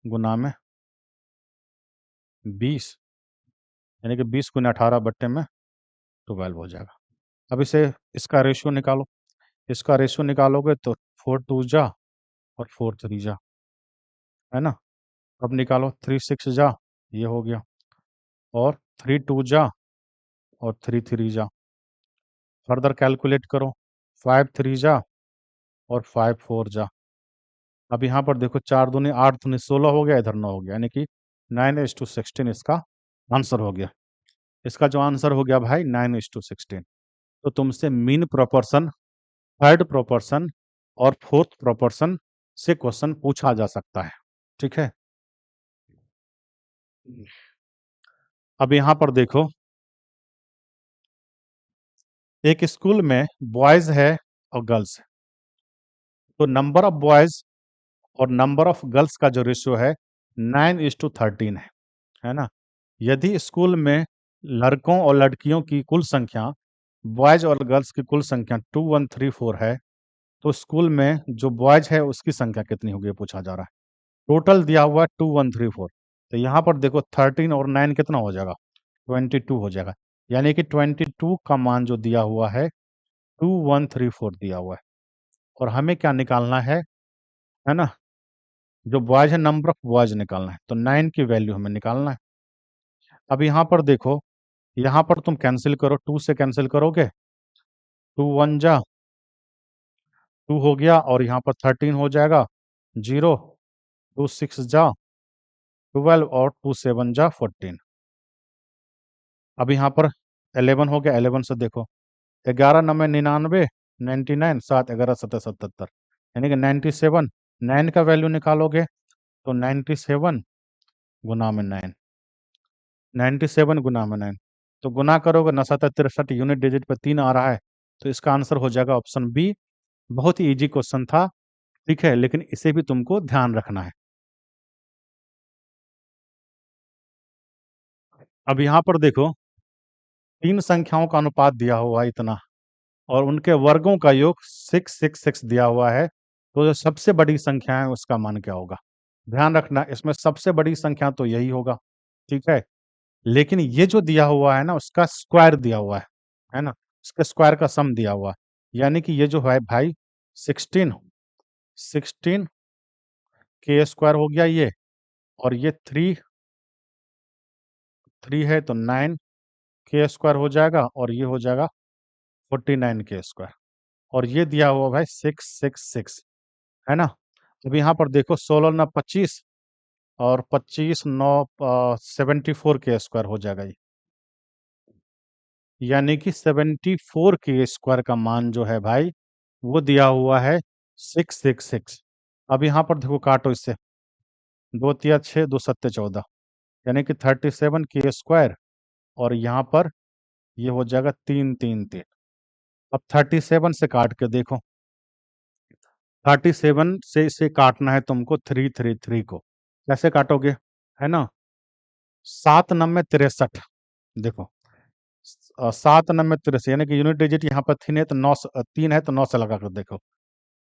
गुना में 20, यानी कि 20 गुना 18 बट्टे में 12 हो जाएगा। अब इसे, इसका रेशियो निकालो, इसका रेशियो निकालोगे तो 4 2 जा और 4 3 जा, है ना। अब निकालो, 3 6 जा, ये हो गया, और 3 2 जा और 3 3 जा। फर्दर कैलकुलेट करो, 5 3 जा और 5 4 जा। अब यहाँ पर देखो, 4 दूनी 8 दूनी 16 हो गया, इधर 9 हो गया, यानी कि 9:16 इसका आंसर हो गया। इसका जो आंसर हो गया भाई 9:16। तो तुमसे मीन प्रोपोर्शन, थर्ड प्रोपोर्शन और फोर्थ प्रोपोर्शन से क्वेश्चन पूछा जा सकता है, ठीक है। अब यहाँ पर देखो, एक स्कूल में बॉयज है और गर्ल्स है, तो नंबर ऑफ बॉयज और नंबर ऑफ गर्ल्स का जो रेशियो है 9:13 है ना। यदि स्कूल में लड़कों और लड़कियों की कुल संख्या, बॉयज और गर्ल्स की कुल संख्या 2134 है, तो स्कूल में जो बॉयज है उसकी संख्या कितनी होगी पूछा जा रहा है। टोटल दिया हुआ है 2134, तो यहाँ पर देखो 13 और 9 कितना हो जाएगा, 22 हो जाएगा। यानी कि 22 का मान जो दिया हुआ है 2134 दिया हुआ है, और हमें क्या निकालना है ना, जो बॉयज है नंबर ऑफ बॉयज निकालना है, तो 9 की वैल्यू हमें निकालना है। अब यहाँ पर देखो, यहाँ पर तुम कैंसिल करो, 2 से कैंसिल करोगे, 2 1 जा, 2 हो गया, और यहाँ पर 13 हो जाएगा 0, 2 6 जा 12 और 2 7 जा 14। अब यहाँ पर 11 हो गया, 11 से देखो, 11 9 99, 99 7 11 17 77, यानी कि 97। 9 का वैल्यू निकालोगे तो 97 गुना में 9, 97 गुना में 9, तो गुना करोगे ना, 7 63 यूनिट डिजिट पे 3 आ रहा है, तो इसका आंसर हो जाएगा ऑप्शन बी। बहुत ही इजी क्वेश्चन था, ठीक है, लेकिन इसे भी तुमको ध्यान रखना है। अब यहाँ पर देखो, 3 संख्याओं का अनुपात दिया हुआ है इतना, और उनके वर्गों का योग 666 दिया हुआ है, तो जो सबसे बड़ी संख्या है उसका मान क्या होगा? ध्यान रखना, इसमें सबसे बड़ी संख्या तो यही होगा, ठीक है? लेकिन ये जो दिया हुआ है ना, उसका स्क्वायर दिया हुआ है ना? उसके स्क्वायर का सम दिया हुआ है। यानी कि ये जो है भाई 16 16 के स्क्वायर हो गया ये, और ये 3 है तो 9 के स्क्वायर हो जाएगा, और ये हो जाएगा 49 के स्क्वायर, और ये दिया हुआ भाई 666, है ना? अब यहाँ पर देखो, 16 ना 25, और 25 9 74 के स्क्वायर हो जाएगा ये, यानी कि 74 के स्क्वायर का मान जो है भाई, वो दिया हुआ है 666। अब यहाँ पर देखो, काटो इससे, 2 तिया 6, 2 सत्ते 14, यानी कि 37 के स्क्वायर, और यहाँ पर ये हो जाएगा 3 3 3। अब 37 से काट के देखो, 37 से इसे काटना है तुमको 333 को, कैसे काटोगे? है ना? 7 नम्मे 63, देखो 7 नम्मे 63, यानी कि यूनिट डिजिट यहाँ पर 3 है तो 9 3 है तो 9 से लगा कर देखो,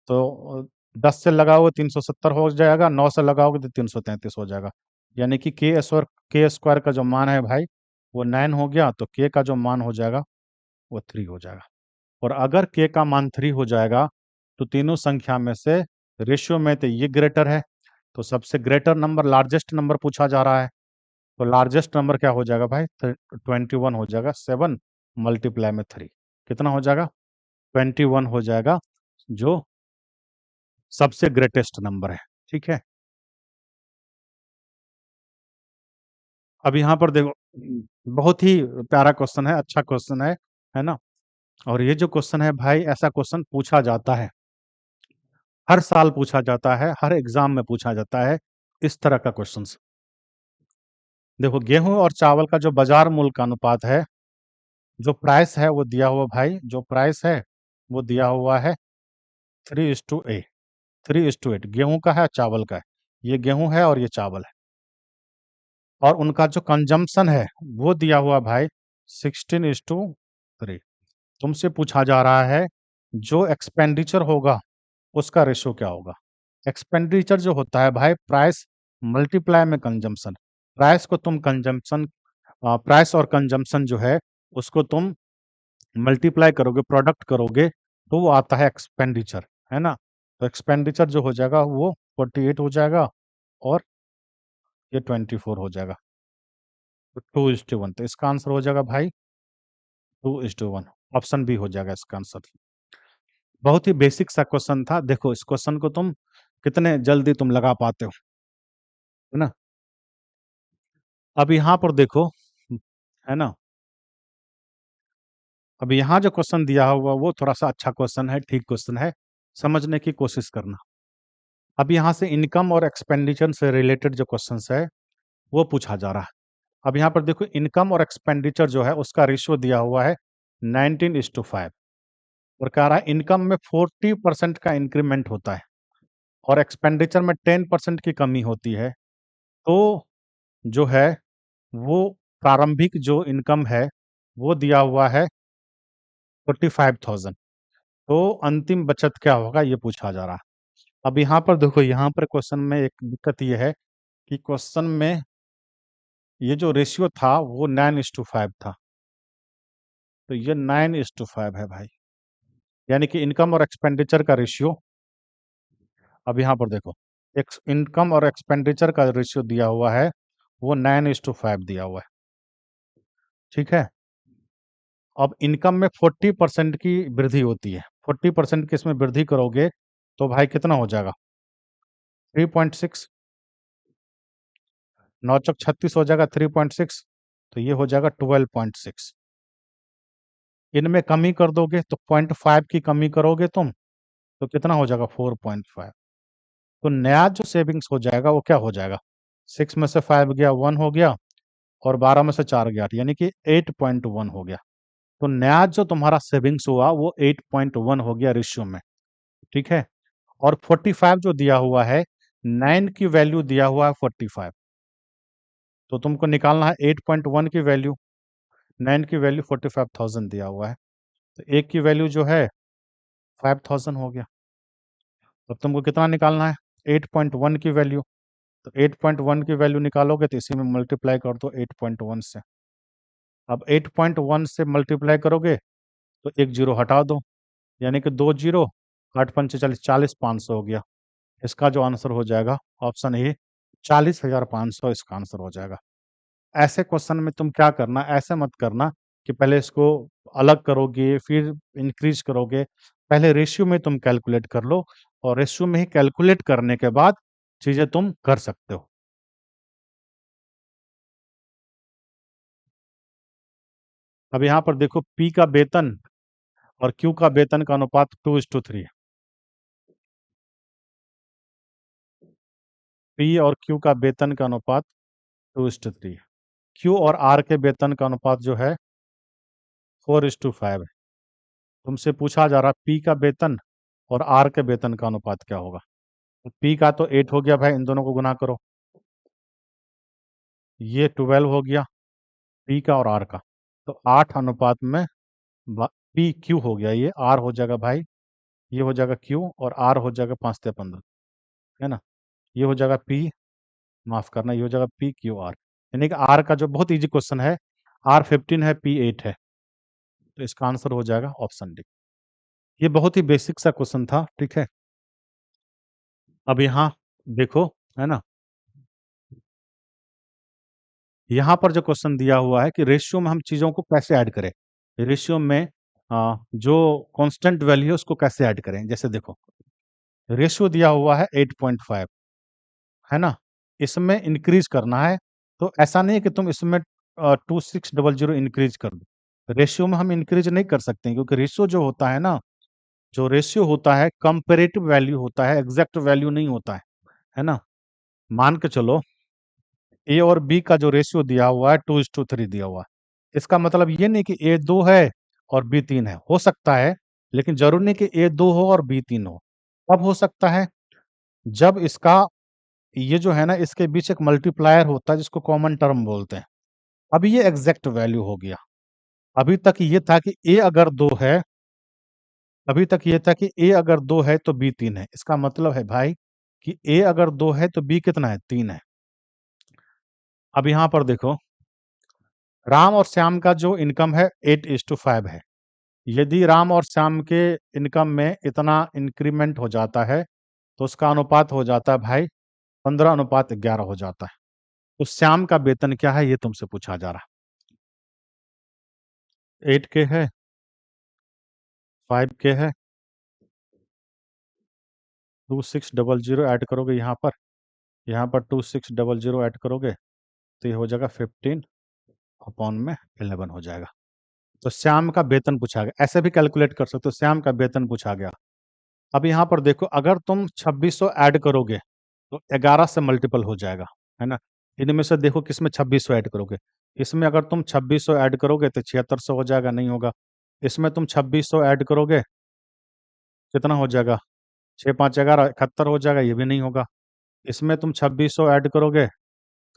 तो 10 से लगाओगे 370 हो जाएगा, 9 से लगाओगे तो 333 हो जाएगा, यानी कि के स्क्वायर का जो मान है भाई, वो 9 हो गया, तो के का जो मान हो जाएगा वो 3 हो जाएगा। और अगर के का मान 3 हो जाएगा, तो तीनों संख्या में से रेशियो में तो ये ग्रेटर है, तो सबसे ग्रेटर नंबर, लार्जेस्ट नंबर पूछा जा रहा है, तो लार्जेस्ट नंबर क्या हो जाएगा भाई? 21 हो जाएगा। 7 मल्टीप्लाई में 3 कितना हो जाएगा? 21 हो जाएगा, जो सबसे ग्रेटेस्ट नंबर है, ठीक है? अब यहाँ पर देखो, बहुत ही प्यारा क्वेश्चन है, अच्छा क्वेश्चन है ना? और ये जो क्वेश्चन है भाई, ऐसा क्वेश्चन पूछा जाता है, हर साल पूछा जाता है, हर एग्जाम में पूछा जाता है इस तरह का क्वेश्चन। देखो, गेहूं और चावल का जो बाजार मूल्य का अनुपात है, जो प्राइस है वो दिया हुआ भाई, जो प्राइस है वो दिया हुआ है 3:8, 3:8, गेहूं का है, चावल का है, ये गेहूं है और ये चावल है, और उनका जो कंजम्पशन है वो दिया हुआ भाई 16:3। तुमसे पूछा जा रहा है, जो एक्सपेंडिचर होगा उसका रेशो क्या होगा? एक्सपेंडिचर जो होता है भाई, प्राइस मल्टीप्लाई में कंजम्पशन, प्राइस को तुम कंजम्पशन, प्राइस और कंजम्पशन जो है उसको तुम मल्टीप्लाई करोगे, प्रोडक्ट करोगे, तो वो आता है एक्सपेंडिचर, है ना? तो एक्सपेंडिचर जो हो जाएगा वो 48 हो जाएगा, और ये 24 हो जाएगा, तो 2:1, तो इसका आंसर हो जाएगा भाई 2:1, ऑप्शन बी हो जाएगा इसका आंसर। बहुत ही बेसिक सा क्वेश्चन था, देखो इस क्वेश्चन को तुम कितने जल्दी तुम लगा पाते हो, है ना? अब यहाँ पर देखो, है ना? अब यहाँ जो क्वेश्चन दिया हुआ वो थोड़ा सा अच्छा क्वेश्चन है, ठीक क्वेश्चन है, समझने की कोशिश करना। अब यहाँ से इनकम और एक्सपेंडिचर से रिलेटेड जो क्वेश्चंस है वो पूछा जा रहा है। अब यहाँ पर देखो, इनकम और एक्सपेंडिचर जो है उसका रेशियो दिया हुआ है 19:5, और कह रहा है इनकम में 40% का इंक्रीमेंट होता है और एक्सपेंडिचर में 10% की कमी होती है, तो जो है वो प्रारंभिक जो इनकम है वो दिया हुआ है 45,000, तो अंतिम बचत क्या होगा ये पूछा जा रहा है। अब यहाँ पर देखो, यहाँ पर क्वेश्चन में एक दिक्कत ये है कि क्वेश्चन में ये जो रेशियो था वो 9:5 था, तो ये 9:5 है भाई, यानी कि इनकम और एक्सपेंडिचर का रेशियो। अब यहाँ पर देखो, इनकम और एक्सपेंडिचर का रेशियो दिया हुआ है वो 9:5 दिया हुआ है, ठीक है? अब इनकम में 40% की वृद्धि होती है, 40% की इसमें वृद्धि करोगे तो भाई कितना हो जाएगा? 3.6, 9×36 हो जाएगा 3.6, तो ये हो जाएगा 12.6। इनमें कमी कर दोगे तो 0.5 की कमी करोगे तुम, तो कितना हो जाएगा? 4.5। तो नया जो सेविंग्स हो जाएगा वो क्या हो जाएगा? 6 में से 5 गया, 1 हो गया, और 12 में से 4 गया 8, यानी कि 8.1 हो गया। तो नया जो तुम्हारा सेविंग्स हुआ वो 8.1 हो गया रेशियो में, ठीक है? और 45 जो दिया हुआ है, 9 की वैल्यू दिया हुआ है 45, तो तुमको निकालना है 8.1 की वैल्यू, 9 की वैल्यू 45,000 दिया हुआ है, तो 1 की वैल्यू जो है 5,000 हो गया। अब तुमको कितना निकालना है? 8.1 की वैल्यू। तो 8.1 की वैल्यू निकालोगे तो इसी में मल्टीप्लाई कर दो 8.1 से। अब 8.1 से मल्टीप्लाई करोगे तो एक जीरो हटा दो, यानी कि दो जीरो, 8 पंचे 40, 40,500 हो गया। इसका जो आंसर हो जाएगा ऑप्शन ए, 40,500 इसका आंसर हो जाएगा। ऐसे क्वेश्चन में तुम क्या करना, ऐसे मत करना कि पहले इसको अलग करोगे फिर इंक्रीज करोगे। पहले रेशियो में तुम कैलकुलेट कर लो, और रेशियो में ही कैलकुलेट करने के बाद चीजें तुम कर सकते हो। अब यहाँ पर देखो, पी का वेतन और क्यू का वेतन का अनुपात 2:3 है। पी और क्यू का वेतन का अनुपात 2:3 है। क्यू और आर के वेतन का अनुपात जो है 4:5 है। तुमसे पूछा जा रहा पी का वेतन और आर के वेतन का अनुपात क्या होगा। तो पी का तो 8 हो गया भाई, इन दोनों को गुना करो, ये 12 हो गया पी का और आर का। तो 8 अनुपात में पी क्यू हो गया, ये आर हो जाएगा भाई, ये हो जाएगा क्यू और आर हो जाएगा 5 से 15, है ना। ये हो जाएगा पी, माफ करना, ये हो जाएगा पी क्यू आर, यानी कि आर का जो बहुत इजी क्वेश्चन है, आर 15 है, पी 8 है, तो इसका आंसर हो जाएगा ऑप्शन डी। ये बहुत ही बेसिक सा क्वेश्चन था, ठीक है। अब यहाँ देखो, है ना, यहाँ पर जो क्वेश्चन दिया हुआ है कि रेशियो में हम चीज़ों को कैसे ऐड करें, रेशियो में जो कांस्टेंट वैल्यू है उसको कैसे ऐड करें। जैसे देखो, रेशियो दिया हुआ है 8.5, है ना, इसमें इंक्रीज करना है। तो ऐसा नहीं है कि तुम इसमें 2600 इंक्रीज कर दो। रेशियो में हम इंक्रीज नहीं कर सकते हैं, क्योंकि रेशियो जो होता है ना, जो रेशियो होता है कंपेरेटिव वैल्यू होता है, एग्जैक्ट वैल्यू नहीं होता है ना। मान के चलो, ए और बी का जो रेशियो दिया हुआ है 2:3 दिया हुआ है, इसका मतलब ये नहीं कि ए 2 है और बी 3 है, हो सकता है, लेकिन जरूरी नहीं कि ए 2 हो और बी 3 हो। कब हो सकता है? जब इसका, ये जो है ना, इसके बीच एक मल्टीप्लायर होता है जिसको कॉमन टर्म बोलते हैं। अब ये एग्जैक्ट वैल्यू हो गया। अभी तक ये था कि ए अगर 2 है, अभी तक ये था कि ए अगर 2 है तो बी 3 है। इसका मतलब है भाई कि ए अगर 2 है तो बी कितना है? 3 है। अब यहाँ पर देखो, राम और श्याम का जो इनकम है 8:5 है। यदि राम और श्याम के इनकम में इतना इंक्रीमेंट हो जाता है तो उसका अनुपात हो जाता है भाई 15:11 हो जाता है। तो श्याम का वेतन क्या है, ये तुमसे पूछा जा रहा है। 8 के है, 5 के है, 2600 ऐड करोगे यहाँ पर 2600 ऐड करोगे तो ये हो जाएगा 15/11 हो जाएगा। तो श्याम का वेतन पूछा गया, ऐसे भी कैलकुलेट कर सकते हो, श्याम का वेतन पूछा गया। अब यहाँ पर देखो, अगर तुम 2600 ऐड करोगे तो 11 से मल्टीपल हो जाएगा, है ना। इनमें से देखो किसमें 2600 ऐड करोगे, इसमें अगर तुम 2600 ऐड करोगे तो 7600 हो जाएगा, नहीं होगा। इसमें तुम 2600 ऐड करोगे, कितना हो जाएगा? 6×5 = 11, 71 हो जाएगा, ये भी नहीं होगा। इसमें तुम 2600 ऐड करोगे,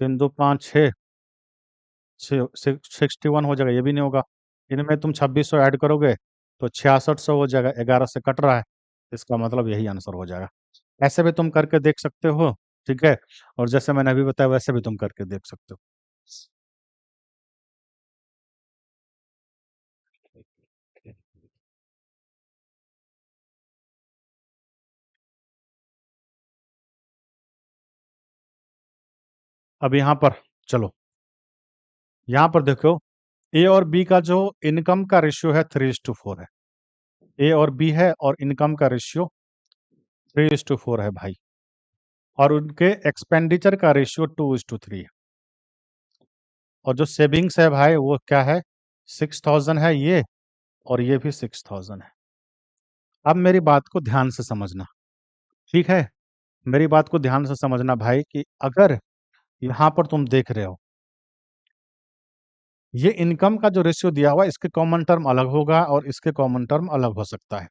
3×2 = 5 = 6, 61 हो जाएगा, ये भी नहीं होगा। इनमें तुम 2600 ऐड करोगे तो 6600 हो जाएगा, 11 से कट रहा है, इसका मतलब यही आंसर हो जाएगा। ऐसे भी तुम करके देख सकते हो, ठीक है, और जैसे मैंने अभी बताया वैसे भी तुम करके देख सकते हो। अब यहाँ पर चलो, यहाँ पर देखो, ए और बी का जो इनकम का रेशियो है 3:4 है। ए और बी है और इनकम का रेशियो 3:4 है भाई, और उनके एक्सपेंडिचर का रेशियो 2:3 है। और जो सेविंग्स है भाई वो क्या है? 6000 है ये, और ये भी 6000 है। अब मेरी बात को ध्यान से समझना, ठीक है, मेरी बात को ध्यान से समझना भाई, कि अगर यहाँ पर तुम देख रहे हो, ये इनकम का जो रेशियो दिया हुआ है, इसके कॉमन टर्म अलग होगा और इसके कॉमन टर्म अलग हो सकता है।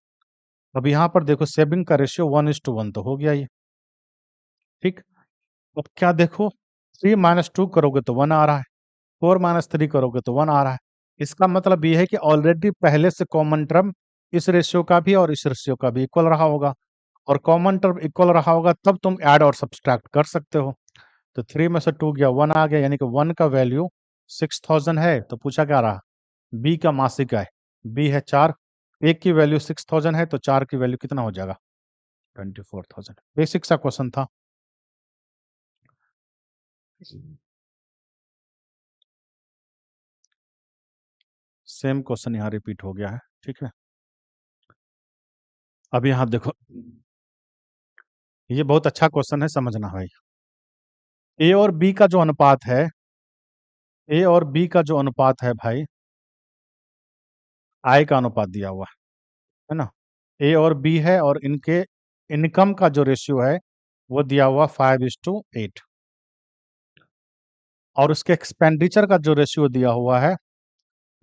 अब यहाँ पर देखो, सेविंग का रेशियो 1:1 तो हो गया ये, ठीक। अब क्या देखो, 3 माइनस 2 करोगे तो 1 आ रहा है, 4 माइनस 3 करोगे तो 1 आ रहा है। इसका मतलब ये है कि ऑलरेडी पहले से कॉमन टर्म इस रेशियो का भी और इस रेशियो का भी इक्वल रहा होगा, और कॉमन टर्म इक्वल रहा होगा तब तुम ऐड और सब्सट्रैक्ट कर सकते हो। तो 3 में से 2 गया, 1 आ गया, यानी कि 1 का वैल्यू 6000 है। तो पूछा क्या रहा, बी का मासिक आय, बी है 4, 1 की वैल्यू 6000 है तो 4 की वैल्यू कितना हो जाएगा, 24000। बेसिक सा क्वेश्चन था। सेम क्वेश्चन यहाँ रिपीट हो गया है, ठीक है। अब यहाँ देखो, ये बहुत अच्छा क्वेश्चन है, समझना भाई। ए और बी का जो अनुपात है, ए और बी का जो अनुपात है भाई, आय का अनुपात दिया हुआ है ना। ए और बी है और इनके इनकम का जो रेशियो है वो दिया हुआ 5:8, और उसके एक्सपेंडिचर का जो रेशियो दिया हुआ है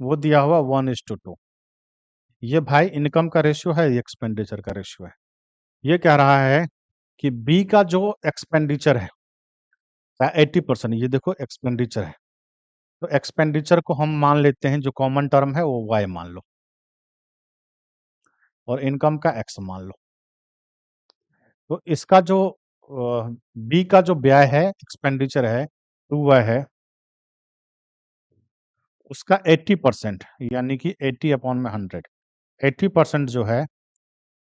वो दिया हुआ 1:2। ये भाई इनकम का रेशियो है, ये एक्सपेंडिचर का रेशियो है। ये कह रहा है कि बी का जो एक्सपेंडिचर है 80%, ये देखो एक्सपेंडिचर है, तो एक्सपेंडिचर को हम मान लेते हैं, जो कॉमन टर्म है वो वाई मान लो, और इनकम का एक्स मान लो। तो इसका जो बी का जो व्यय है, एक्सपेंडिचर है, 2y है, उसका 80%, यानी कि 80/100, 80% जो है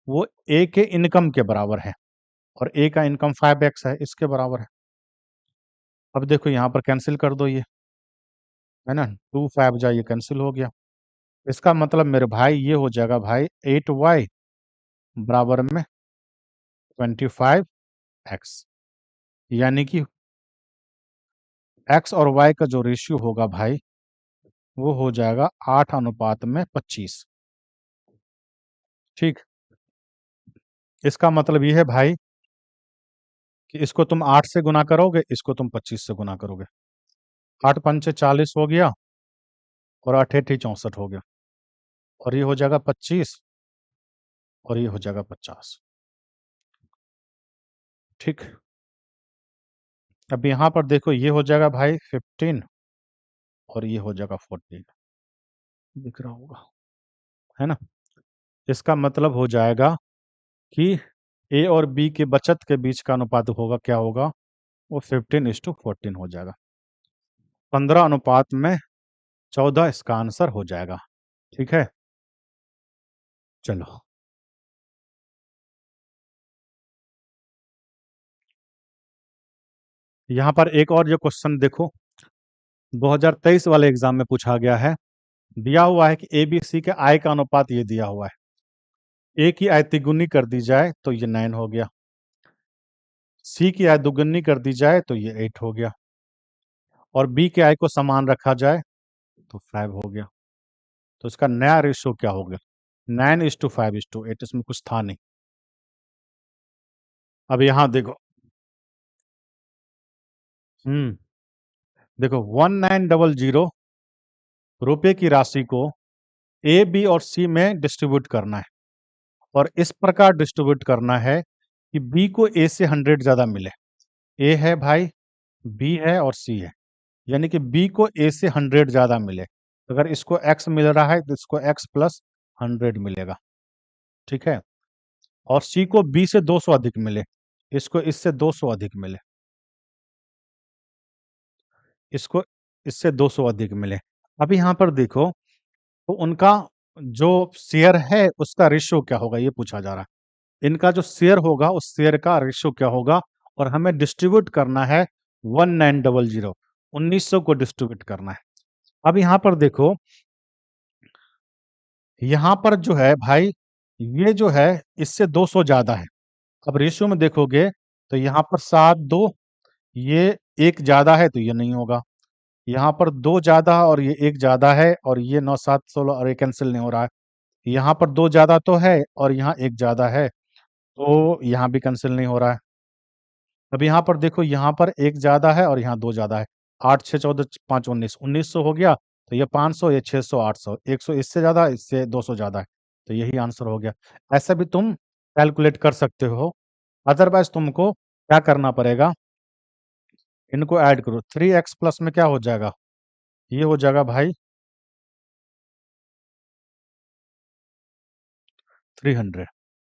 वो ए के इनकम के बराबर है, और ए का इनकम 5x है, इसके बराबर है। अब देखो यहाँ पर कैंसिल कर दो, ये है ना, 2 5 जा, ये कैंसिल हो गया। इसका मतलब मेरे भाई ये हो जाएगा भाई 8y बराबर में 25x, यानी कि x और y का जो रेशियो होगा भाई वो हो जाएगा 8:25। ठीक, इसका मतलब ये है भाई कि इसको तुम 8 से गुना करोगे, इसको तुम 25 से गुना करोगे, 8 पंचे 40 हो गया, और 8 8 64 हो गया, और ये हो जाएगा 25, और ये हो जाएगा 50। ठीक, अब यहाँ पर देखो, ये हो जाएगा भाई 15, और ये हो जाएगा 14, दिख रहा होगा, है ना। इसका मतलब हो जाएगा कि ए और बी के बचत के बीच का अनुपात होगा, क्या होगा, वो 15:14 हो जाएगा। 15:14 इसका आंसर हो जाएगा। ठीक है, चलो। यहाँ पर एक और जो क्वेश्चन देखो, 2023 वाले एग्जाम में पूछा गया है। दिया हुआ है कि ए बी सी के आय का अनुपात ये दिया हुआ है। ए की आय तिगुनी कर दी जाए तो ये 9 हो गया, सी की आय दुगुनी कर दी जाए तो ये 8 हो गया, और बी की आय को समान रखा जाए तो 5 हो गया। तो इसका नया रेशियो क्या हो गया, 9:5:8, इसमें कुछ था नहीं। अब यहाँ देखो, देखो 1900 रुपए की राशि को ए बी और सी में डिस्ट्रीब्यूट करना है, और इस प्रकार डिस्ट्रीब्यूट करना है कि बी को ए से 100 ज्यादा मिले। ए है भाई, बी है और सी है, यानी कि बी को ए से 100 ज्यादा मिले। अगर इसको एक्स मिल रहा है तो इसको एक्स प्लस 100 मिलेगा। ठीक है, और सी को बी से 200 अधिक मिले, इसको इससे 200 अधिक मिले, इसको इससे 200 अधिक मिले। अब यहाँ पर देखो, तो उनका जो शेयर है उसका रेशियो क्या होगा, ये पूछा जा रहा है। इनका जो शेयर होगा उस शेयर का रेशियो क्या होगा, और हमें डिस्ट्रीब्यूट करना है 1900 को डिस्ट्रीब्यूट करना है। अब यहाँ पर देखो, यहाँ पर जो है भाई, ये जो है इससे 200 ज्यादा है। अब रेशियो में देखोगे तो यहाँ पर 7 2, ये एक ज्यादा है तो ये नहीं होगा। यहाँ पर 2 ज्यादा और ये एक ज्यादा है, और ये 9 7 16, और ये कैंसिल नहीं हो रहा है। यहाँ पर 2 ज्यादा तो है और यहाँ एक ज्यादा है, तो यहाँ भी कैंसिल नहीं हो रहा है। अब यहाँ पर देखो, यहाँ पर एक ज्यादा है और यहाँ 2 ज्यादा है। 8 6 14 5 19, 1900 हो गया, तो ये 500, ये 600 800, 100 इससे ज्यादा, इससे 200 ज्यादा है, तो यही आंसर हो गया। ऐसा भी तुम कैलकुलेट कर सकते हो। अदरवाइज तुमको क्या करना पड़ेगा, इनको ऐड करो, 3x प्लस में क्या हो जाएगा, ये हो जाएगा भाई 300।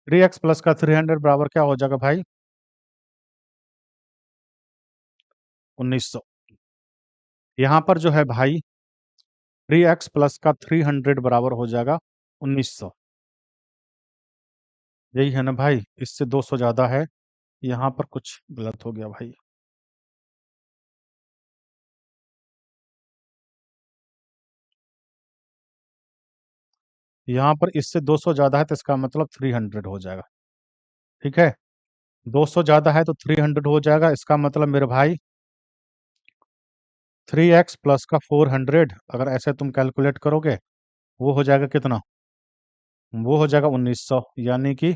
3x प्लस का 300 बराबर क्या हो जाएगा भाई, 1900। यहाँ पर जो है भाई 3x प्लस का 300 बराबर हो जाएगा 1900। यही है ना भाई, इससे 200 ज्यादा है। यहाँ पर कुछ गलत हो गया भाई। यहाँ पर इससे 200 ज्यादा है तो इसका मतलब 300 हो जाएगा। ठीक है, 200 ज्यादा है तो 300 हो जाएगा। इसका मतलब मेरे भाई 3x प्लस का 400 अगर ऐसे तुम कैलकुलेट करोगे, वो हो जाएगा कितना, वो हो जाएगा 1900। यानी कि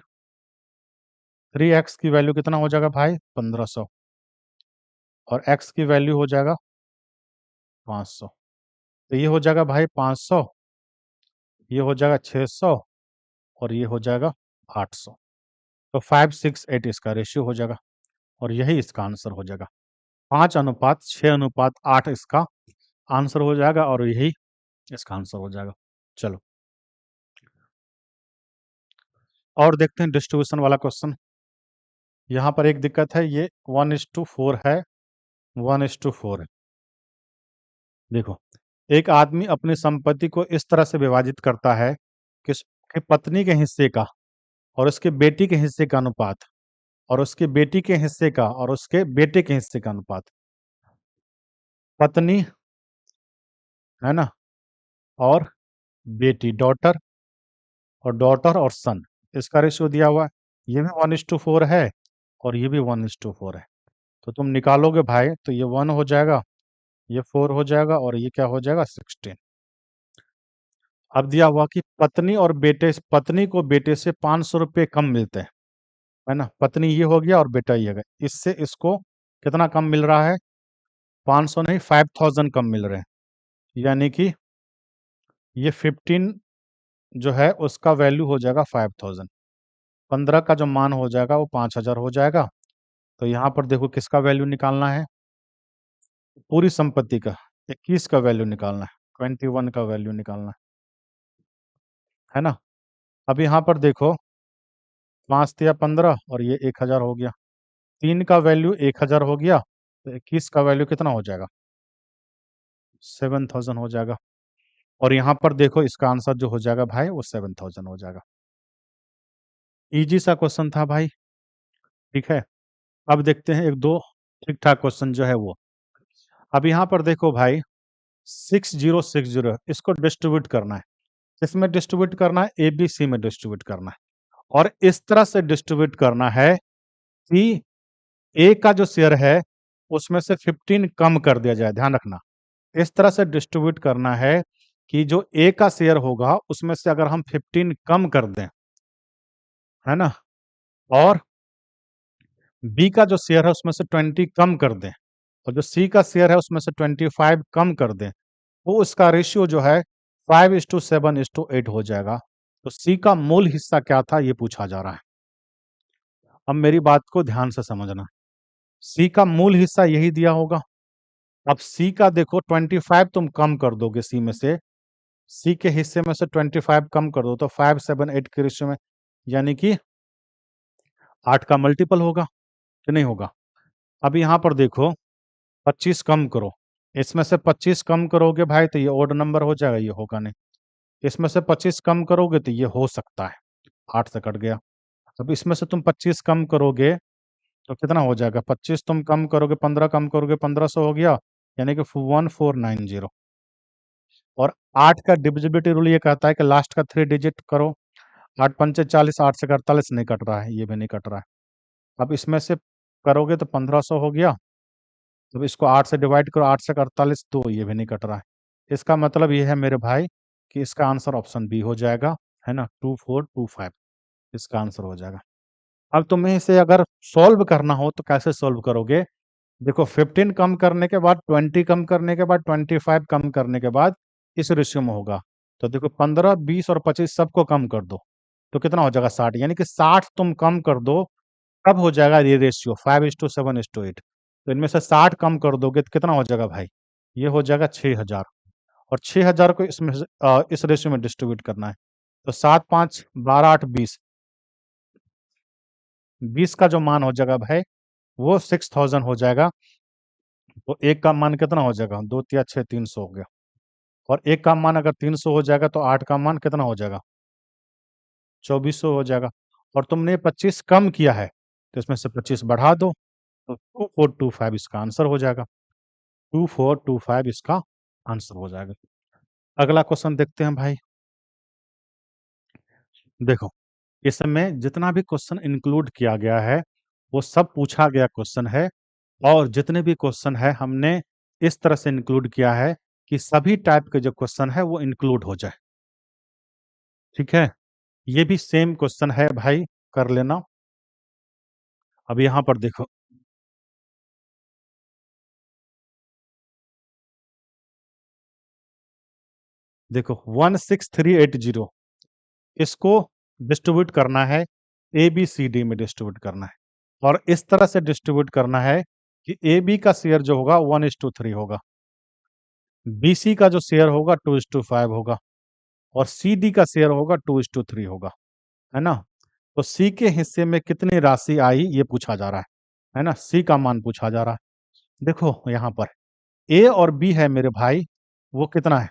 3x की वैल्यू कितना हो जाएगा भाई, 1500, और x की वैल्यू हो जाएगा 500। तो ये हो जाएगा भाई 500, ये हो जाएगा 600, और ये हो जाएगा 800। तो 568 इसका रेशियो हो जाएगा, और यही इसका आंसर हो जाएगा। 5:6:8 इसका आंसर हो जाएगा, और यही इसका आंसर हो जाएगा। चलो और देखते हैं डिस्ट्रीब्यूशन वाला क्वेश्चन। यहाँ पर एक दिक्कत है, ये 1:4 है, 1:4 है। देखो, एक आदमी अपनी संपत्ति को इस तरह से विभाजित करता है कि उसकी पत्नी के हिस्से का और उसके बेटी के हिस्से का अनुपात, और उसके बेटी के हिस्से का और उसके बेटे के हिस्से का अनुपात। पत्नी, है ना, और बेटी, डॉटर, और डॉटर और सन, इसका रेशियो दिया हुआ है। ये भी 1:4 है, और ये भी 1:4 है। तो तुम निकालोगे भाई तो ये 1 हो जाएगा, ये 4 हो जाएगा, और ये क्या हो जाएगा, 16। अब दिया हुआ कि पत्नी और बेटे, पत्नी को बेटे से 500 रुपये कम मिलते हैं, है ना। पत्नी ये हो गया और बेटा ये हो गया, इससे इसको कितना कम मिल रहा है, 500 नहीं, 5000 कम मिल रहे हैं। यानी कि ये 15 जो है उसका वैल्यू हो जाएगा 5000। 15 का जो मान हो जाएगा वो 5000 हो जाएगा। तो यहाँ पर देखो किसका वैल्यू निकालना है, पूरी संपत्ति का 21 का वैल्यू निकालना है, 21 का वैल्यू निकालना है ना। अब यहाँ पर देखो 5 तिया 15, और ये 1000 हो गया, 3 का वैल्यू 1000 हो गया, तो 21 का वैल्यू कितना हो जाएगा, 7000 हो जाएगा। और यहाँ पर देखो इसका आंसर जो हो जाएगा भाई वो 7000 हो जाएगा। इजी सा क्वेश्चन था भाई। ठीक है, अब देखते हैं एक दो ठीक ठाक क्वेश्चन जो है वो। अब यहाँ पर देखो भाई 6060 इसको डिस्ट्रीब्यूट करना है। इसमें डिस्ट्रीब्यूट करना है, ABC में डिस्ट्रीब्यूट करना है, और इस तरह से डिस्ट्रीब्यूट करना है कि ए का जो शेयर है उसमें से 15 कम कर दिया जाए। ध्यान रखना, इस तरह से डिस्ट्रीब्यूट करना है कि जो ए का शेयर होगा उसमें से अगर हम 15 कम कर दें, है ना, और बी का जो शेयर है उसमें से 20 कम कर दें, और जो सी का शेयर है उसमें से 25 कम कर दें, तो उसका रेशियो जो है 5:7:8 हो जाएगा। तो सी का मूल हिस्सा क्या था ये पूछा जा रहा है। अब मेरी बात को ध्यान से समझना, सी का मूल हिस्सा यही दिया होगा। अब सी का देखो 25 तुम कम कर दोगे सी में से, सी के हिस्से में से 25 कम कर दो तो 5:7:8 के रेशियो में, यानी कि 8 का मल्टीपल होगा कि नहीं होगा। अब यहाँ पर देखो 25 कम करो, इसमें से 25 कम करोगे भाई तो ये ओड नंबर हो जाएगा, ये होगा नहीं। इसमें से 25 कम करोगे तो ये हो सकता है, 8 से कट गया। अब इसमें से तुम 25 कम करोगे तो कितना हो जाएगा, 25 तुम कम करोगे, 15 कम करोगे, 1500 हो गया, यानी कि 1490। और 8 का डिविजिबिलिटी रूल ये कहता है कि लास्ट का 3 डिजिट करो। 8 पंचे 40, 8 से 48 नहीं कट रहा है, ये भी नहीं कट रहा है। अब इसमें से करोगे तो 1500 हो गया, अब इसको 8 से डिवाइड करो, 8 से 48, तो ये भी नहीं कट रहा है। इसका मतलब ये है मेरे भाई कि इसका आंसर ऑप्शन बी हो जाएगा, है ना, 2425 इसका आंसर हो जाएगा। अब तुम्हें इसे अगर सॉल्व करना हो तो कैसे सॉल्व करोगे, देखो 15 कम करने के बाद, 20 कम करने के बाद, 25 कम करने के बाद इस रेशियो में होगा। तो देखो 15, 20 और 25 सबको कम कर दो तो कितना हो जाएगा, 60। यानी कि 60 तुम कम कर दो तब हो जाएगा ये रेशियो 5:7:8। तो इनमें से 60 कम कर दोगे तो कितना हो जाएगा भाई? ये हो जाएगा 6000, और 6000 को इसमें से इस रेशियो में डिस्ट्रीब्यूट करना है। तो 7 5 12 8 20, 20 का जो मान हो जाएगा भाई वो 6000 हो जाएगा। तो एक का मान कितना हो जाएगा? 2 तिया 6, 300 हो गया। और एक का मान अगर 300 हो जाएगा तो 8 का मान कितना हो जाएगा? 2400 हो जाएगा। और तुमने 25 कम किया है तो इसमें से 25 बढ़ा दो, तो 2425 इसका आंसर हो जाएगा। 2425 इसका आंसर हो जाएगा। अगला क्वेश्चन देखते हैं भाई। देखो, इसमें जितना भी क्वेश्चन इंक्लूड किया गया है वो सब पूछा गया क्वेश्चन है, और जितने भी क्वेश्चन है हमने इस तरह से इंक्लूड किया है कि सभी टाइप के जो क्वेश्चन है वो इंक्लूड हो जाए। ठीक है, ये भी सेम क्वेश्चन है भाई, कर लेना। अब यहाँ पर देखो, देखो 16380 इसको डिस्ट्रीब्यूट करना है, ए बी सी डी में डिस्ट्रीब्यूट करना है, और इस तरह से डिस्ट्रीब्यूट करना है कि ए बी का शेयर जो होगा 1:3 होगा, बी सी का जो शेयर होगा 2:5 होगा, और सी डी का शेयर होगा 2:3 होगा, है ना। तो सी के हिस्से में कितनी राशि आई ये पूछा जा रहा है ना, सी का मान पूछा जा रहा है। देखो यहाँ पर ए और बी है मेरे भाई, वो कितना है?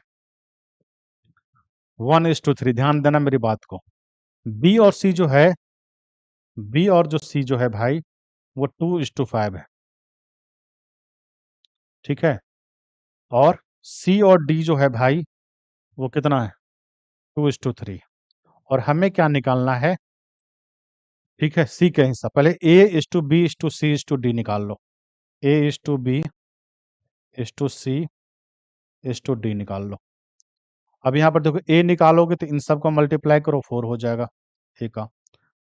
1:3, ध्यान देना मेरी बात को। बी और सी जो है, बी और जो सी जो है भाई वो 2:5 है। ठीक है, और सी और डी जो है भाई वो कितना है? 2:3। और हमें क्या निकालना है? ठीक है, सी के हिस्सा पहले A is to B is to C is to D निकाल लो। A is to B is to C is to D निकाल लो। अब यहाँ पर देखो, ए निकालोगे तो इन सब को मल्टीप्लाई करो, 4 हो जाएगा ए का।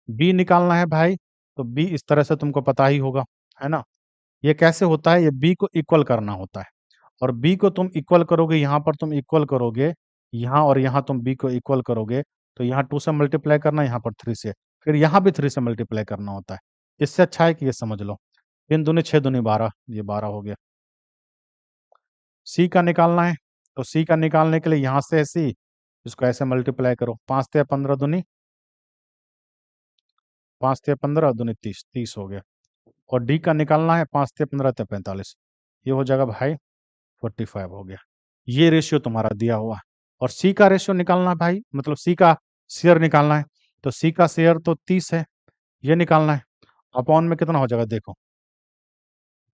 बी निकालना है भाई, तो बी इस तरह से तुमको पता ही होगा, है ना। ये कैसे होता है? ये बी को इक्वल करना होता है, और बी को तुम इक्वल करोगे, यहाँ पर तुम इक्वल करोगे, यहाँ और यहाँ तुम बी को इक्वल करोगे, तो यहाँ 2 से मल्टीप्लाई करना, यहाँ पर 3 से, फिर यहाँ भी 3 से मल्टीप्लाई करना होता है। इससे अच्छा है कि ये समझ लो। 3 दूनी 6 दूनी 12, ये 12 हो गया। सी का निकालना है, तो सी का निकालने के लिए यहाँ से है सी, इसको ऐसे मल्टीप्लाई करो, 5 से 15 दूनी 5 से 15 दूनी 30, 30 हो गया। और डी का निकालना है, 5 से 15 तो 45, ये हो जाएगा भाई 45 हो गया। ये रेशियो तुम्हारा दिया हुआ है। और सी का रेशियो निकालना है भाई, मतलब सी का शेयर निकालना है, तो सी का शेयर तो 30 है, ये निकालना है। अपॉन में कितना हो जाएगा? देखो,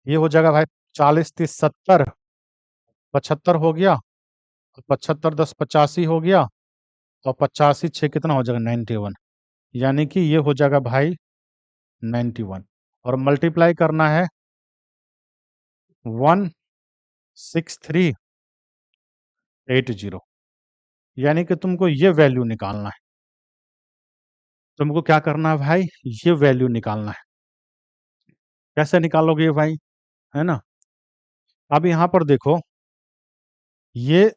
ये हो जाएगा भाई 40 30 70, 75 हो गया, 75 10 85 हो गया, और 85 6 कितना हो जाएगा? 91, यानी कि ये हो जाएगा भाई 91। और मल्टीप्लाई करना है 16380, यानी कि तुमको ये वैल्यू निकालना है। तुमको क्या करना है भाई? ये वैल्यू निकालना है। कैसे निकालोगे भाई? है ना। अब यहाँ पर देखो, ये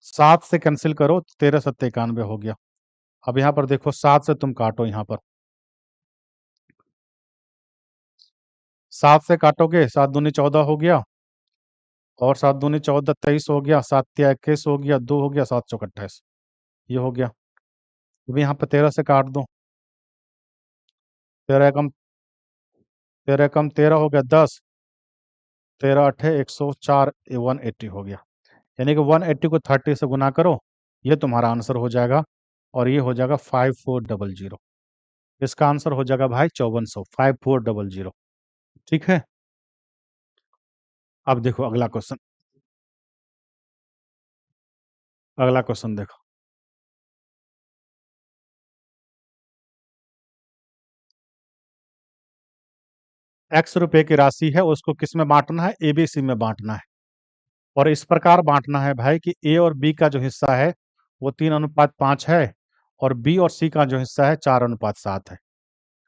7 से कैंसिल करो, 13 सत्ते 91 हो गया। अब यहाँ पर देखो, 7 से तुम काटो, यहाँ पर 7 से काटोगे, 7 दूनी 14 हो गया, और 7 दूनी 14 23 हो गया, 7 तिया 21 हो गया, 2 हो गया, 7 चौक 28, ये हो गया। अब यहाँ पर 13 से काट दो, 13 एकम 13 हो गया 10, 13 अठे 104, 180 हो गया। यानी कि 180 को 30 से गुना करो, ये तुम्हारा आंसर हो जाएगा, और ये हो जाएगा 5400। इसका आंसर हो जाएगा भाई 5400, 5400। ठीक है। अब देखो अगला क्वेश्चन, अगला क्वेश्चन देखो। एक्स रुपए की राशि है, उसको किस में बांटना है? एबीसी में बांटना है। और इस प्रकार बांटना है भाई कि ए और बी का जो हिस्सा है वो 3:5 है, और बी और सी का जो हिस्सा है 4:7 है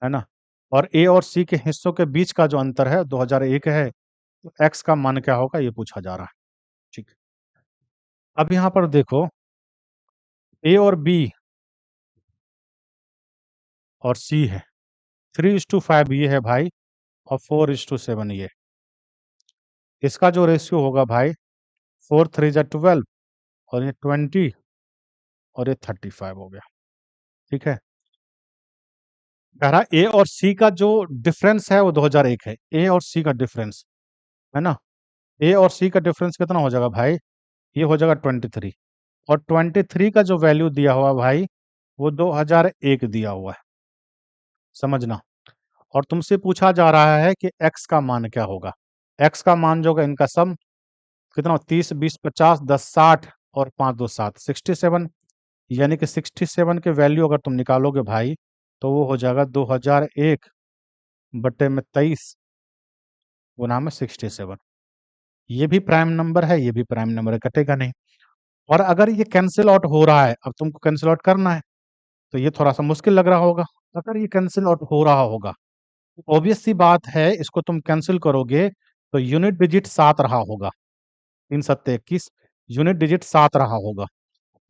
ना। और ए और सी के हिस्सों के बीच का जो अंतर है 2001 है, तो एक्स का मान क्या होगा ये पूछा जा रहा है। ठीक। अब यहाँ पर देखो, ए और बी और सी है, 3:5 ये है भाई, और 4:7 ये। इसका जो रेशियो होगा भाई, 4 3 जा 12, और ये 20, और ये 35 हो गया। ठीक है, कह रहा ए और सी का जो डिफरेंस है वो 2001 है। ए और सी का डिफरेंस, है ना, ए और सी का डिफरेंस कितना हो जाएगा भाई, ये हो जाएगा 23, और 23 का जो वैल्यू दिया हुआ भाई, वो 2001 दिया हुआ है, समझना। और तुमसे पूछा जा रहा है कि x का मान क्या होगा। x का मान जो होगा, इनका सम कितना, 30 20 50 10 60, और 5 2 7 67, यानी कि 67 के वैल्यू अगर तुम निकालोगे भाई, तो वो हो जाएगा 2001 बटे में 23 गुना में 67। ये भी प्राइम नंबर है, ये भी प्राइम नंबर है, कटेगा नहीं। और अगर ये कैंसिल आउट हो रहा है, अब तुमको कैंसिल आउट करना है, तो ये थोड़ा सा मुश्किल लग रहा होगा। अगर ये कैंसिल आउट हो रहा होगा, ऑब्वियस सी बात है, इसको तुम कैंसिल करोगे तो यूनिट डिजिट 7 रहा होगा, 3 7 21, यूनिट डिजिट 7 रहा होगा।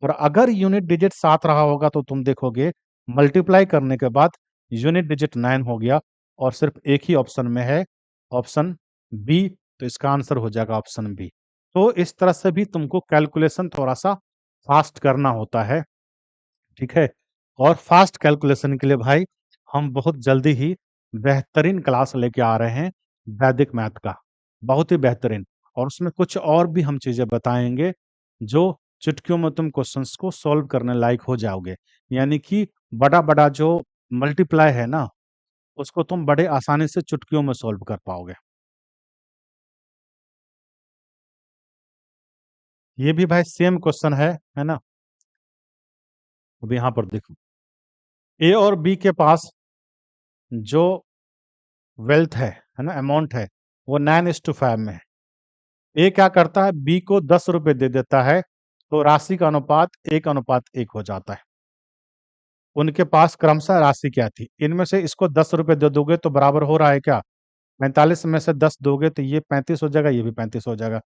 और अगर यूनिट डिजिट 7 रहा होगा, तो तुम देखोगे मल्टीप्लाई करने के बाद यूनिट डिजिट 9 हो गया, और सिर्फ एक ही ऑप्शन में है, ऑप्शन बी। तो इसका आंसर हो जाएगा ऑप्शन बी। तो इस तरह से भी तुमको कैलकुलेशन थोड़ा सा फास्ट करना होता है। ठीक है, और फास्ट कैलकुलेशन के लिए भाई हम बहुत जल्दी ही बेहतरीन क्लास लेके आ रहे हैं, वैदिक मैथ का, बहुत ही बेहतरीन। और उसमें कुछ और भी हम चीजें बताएंगे, जो चुटकियों में तुम क्वेश्चंस को सॉल्व करने लायक हो जाओगे। यानी कि बड़ा बड़ा जो मल्टीप्लाई है ना, उसको तुम बड़े आसानी से चुटकियों में सॉल्व कर पाओगे। ये भी भाई सेम क्वेश्चन है ना। अब यहाँ पर देखो, ए और बी के पास जो वेल्थ है ना, अमाउंट है, वो 9:5 में है। ए क्या करता है, बी को 10 रुपए दे देता है, तो राशि का अनुपात 1:1 हो जाता है। उनके पास क्रमशः राशि क्या थी, इनमें से इसको 10 रुपए दे दोगे तो बराबर हो रहा है क्या, 45 में से 10 दोगे तो ये 35 हो जाएगा, ये भी 35 हो जाएगा।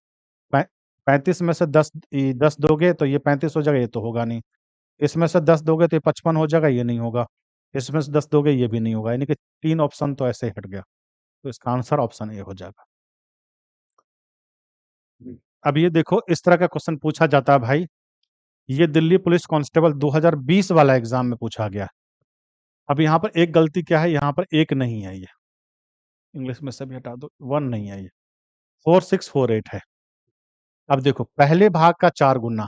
35 में से 10 दोगे तो ये 35 हो जाएगा, ये तो होगा नहीं। इसमें से 10 दोगे तो ये 55 हो जाएगा, ये नहीं होगा। इसमें से 10 दोगे, ये भी नहीं होगा, यानी कि 3 ऑप्शन तो ऐसे ही हट गया। तो इसका आंसर ऑप्शन ए हो जाएगा। अब ये देखो, इस तरह का क्वेश्चन पूछा जाता है भाई, ये दिल्ली पुलिस कांस्टेबल 2020 वाला एग्जाम में पूछा गया। अब यहाँ पर एक गलती क्या है, यहाँ पर एक नहीं है, ये इंग्लिश में से भी हटा दो, 1 नहीं है, ये 4648 है। अब देखो, पहले भाग का 4 गुना,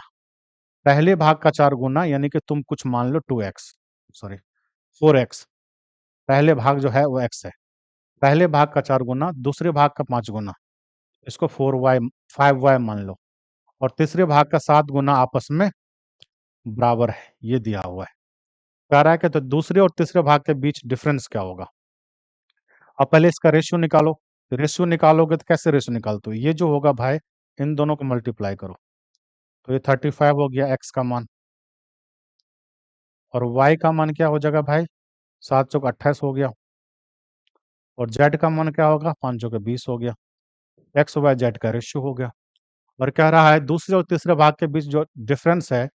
पहले भाग का 4 गुना, यानी कि तुम कुछ मान लो 2x, सॉरी 4x, पहले भाग जो है वो x है। पहले भाग का 4 गुना, दूसरे भाग का 5 गुना, इसको 4y 5y मान लो, और तीसरे भाग का 7 गुना आपस में बराबर है, ये दिया हुआ है। कह रहा है कि तो दूसरे और तीसरे भाग के बीच डिफरेंस क्या होगा। अब पहले इसका रेशियो निकालो। रेशियो निकालोगे तो कैसे रेशियो निकालते हो, ये जो होगा भाई, इन दोनों को मल्टीप्लाई करो, तो ये 35 हो गया x का मान, और y का मान क्या हो जाएगा भाई, 7 चौक 28 हो गया, और z का मान क्या होगा, 5 चौके 20 हो गया। एक्स वाई जेड का रेशियो हो गया। और कह रहा है दूसरे और तीसरे भाग के बीच जो डिफरेंस है,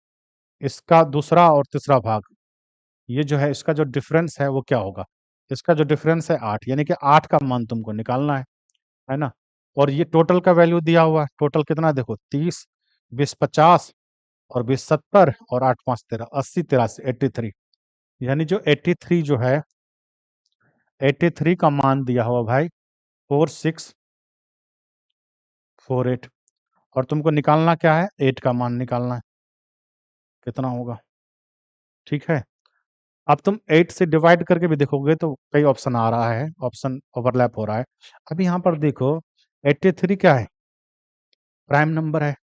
इसका दूसरा और तीसरा भाग, ये जो है इसका जो डिफरेंस है वो क्या होगा। इसका जो डिफरेंस है 8, यानी कि 8 का मान तुमको निकालना है ना। और ये टोटल का वैल्यू दिया हुआ है, टोटल कितना है, देखो 30 20 50, और 20 70, और 8 5 13, 80 83 83, यानी जो 83 जो है, 83 का मान दिया हुआ भाई 4648, और तुमको निकालना क्या है, 8 का मान निकालना है, कितना होगा। ठीक है, अब तुम 8 से डिवाइड करके भी देखोगे तो कई ऑप्शन आ रहा है, ऑप्शन ओवरलैप हो रहा है। अब यहाँ पर देखो, 83 क्या है, प्राइम नंबर है।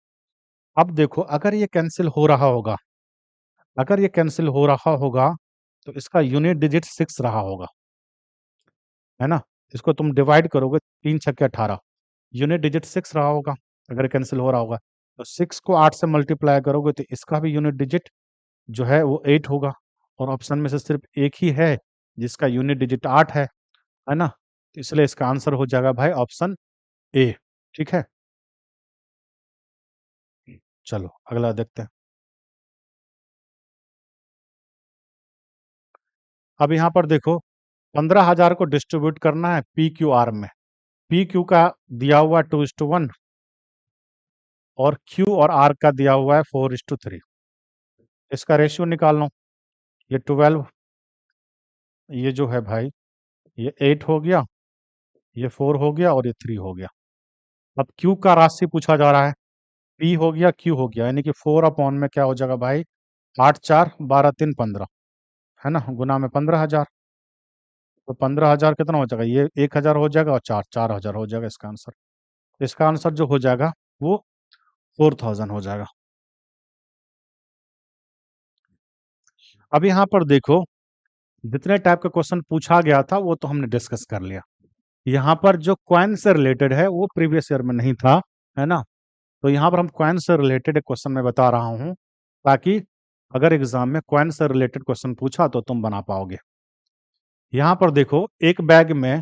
अब देखो, अगर ये कैंसिल हो रहा होगा, अगर ये कैंसिल हो रहा होगा, तो इसका यूनिट डिजिट 6 रहा होगा, है ना। इसको तुम डिवाइड करोगे, 3 6 18, यूनिट डिजिट 6 रहा होगा, अगर कैंसिल हो रहा होगा। तो 6 को 8 से मल्टीप्लाई करोगे तो इसका भी यूनिट डिजिट जो है वो 8 होगा। और ऑप्शन में से सिर्फ एक ही है जिसका यूनिट डिजिट 8 है ना। तो इसलिए इसका आंसर हो जाएगा भाई ऑप्शन ए। ठीक है, चलो अगला देखते हैं। अब यहाँ पर देखो, 15,000 को डिस्ट्रीब्यूट करना है पी क्यू आर में, पी क्यू का दिया हुआ 2:1 और क्यू और आर का दिया हुआ है 4:3। इसका रेशियो निकाल लो। ये 12, ये जो है भाई, ये 8 हो गया, ये 4 हो गया और ये 3 हो गया। अब क्यू का राशि पूछा जा रहा है। पी हो गया, क्यू हो गया, यानी कि 4 में क्या हो जाएगा भाई, 8 4 12 3 15, है ना, गुना में 15,000। तो 15,000 कितना हो जाएगा, ये 1,000 हो जाएगा और 4,000 हो जाएगा इसका आंसर। इसका आंसर जो हो जाएगा वो 4,000 हो जाएगा। अब यहाँ पर देखो, जितने टाइप का क्वेश्चन पूछा गया था वो तो हमने डिस्कस कर लिया। यहाँ पर जो कॉइन से रिलेटेड है वो प्रीवियस ईयर में नहीं था, है ना। तो यहाँ पर हम कॉइन से रिलेटेड एक क्वेश्चन मैं बता रहा हूँ, ताकि अगर एग्जाम में कॉइन से रिलेटेड क्वेश्चन पूछा तो तुम बना पाओगे। यहाँ पर देखो, एक बैग में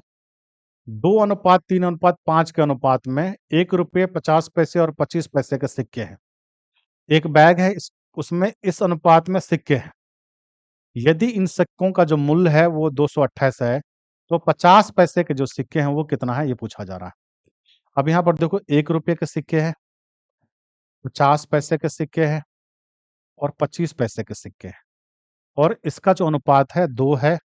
2:3:5 के अनुपात में ₹1 50 और 25 पैसे के सिक्के हैं। एक बैग है, उसमें इस अनुपात में सिक्के हैं। यदि इन सिक्कों का जो मूल्य है वो 228 है, तो 50 पैसे के जो सिक्के हैं वो कितना है, ये पूछा जा रहा है। अब यहाँ पर देखो, ₹1 के सिक्के हैं, 50 पैसे के सिक्के हैं और 25 पैसे के सिक्के हैं, और इसका जो अनुपात है 2 है,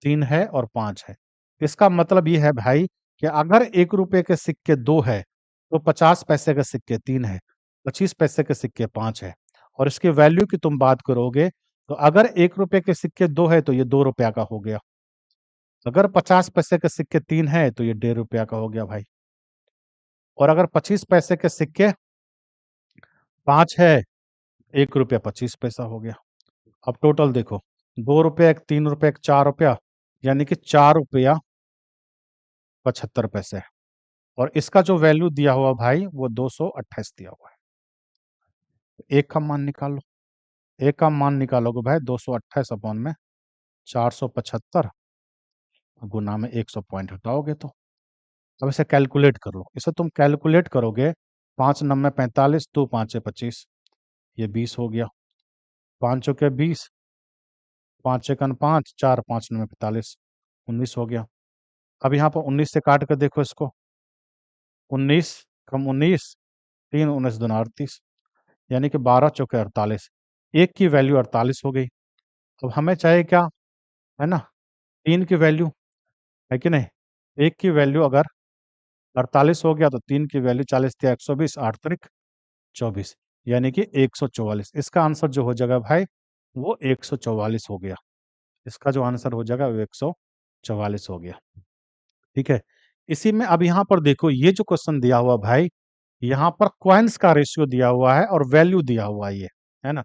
3 है और 5 है। इसका मतलब ये है भाई कि अगर ₹1 के सिक्के 2 है, तो 50 पैसे के सिक्के 3 है, 25 पैसे के सिक्के 5 है। और इसके वैल्यू की तुम बात करोगे, तो अगर ₹1 के सिक्के 2 है तो ये ₹2 का हो गया। अगर 50 पैसे के सिक्के 3 है तो ये ₹1.5 का हो गया भाई। और अगर 25 पैसे के सिक्के 5 है, ₹1 25 पैसा हो गया। अब टोटल देखो, ₹2, एक ₹3, एक ₹4, यानी कि ₹4.75। और इसका जो वैल्यू दिया हुआ भाई वो 228 दिया हुआ है। एक का मान निकालो। एक का मान निकालोगे भाई, 228 अपॉन में 475 गुना में 100 पॉइंट हटाओगे तो। अब इसे कैलकुलेट कर लो। इसे तुम कैलकुलेट करोगे, 5 9 में 45, 2 5 25, ये 20 हो गया। 5 चौके 20, 5 एकन 5, 4 5 9 में 45, 19 हो गया। अब यहाँ पर 19 से काट कर देखो इसको, 19 कम 19, 3 19 दूना 38, यानी कि 12 चौके 48। एक की वैल्यू 48 हो गई। अब हमें चाहिए क्या, है ना, 3 की वैल्यू, है कि नहीं। एक की वैल्यू अगर 48 हो गया तो 3 की वैल्यू 40 या 120, 8 त्रिक 24, यानी कि 144। इसका आंसर जो हो जाएगा भाई वो 144 हो गया। इसका जो आंसर हो जाएगा वो 144 हो गया। ठीक है। इसी में अब यहाँ पर देखो, ये जो क्वेश्चन दिया हुआ भाई, यहाँ पर कॉइन्स का रेशियो दिया हुआ है और वैल्यू दिया हुआ है, ये है ना।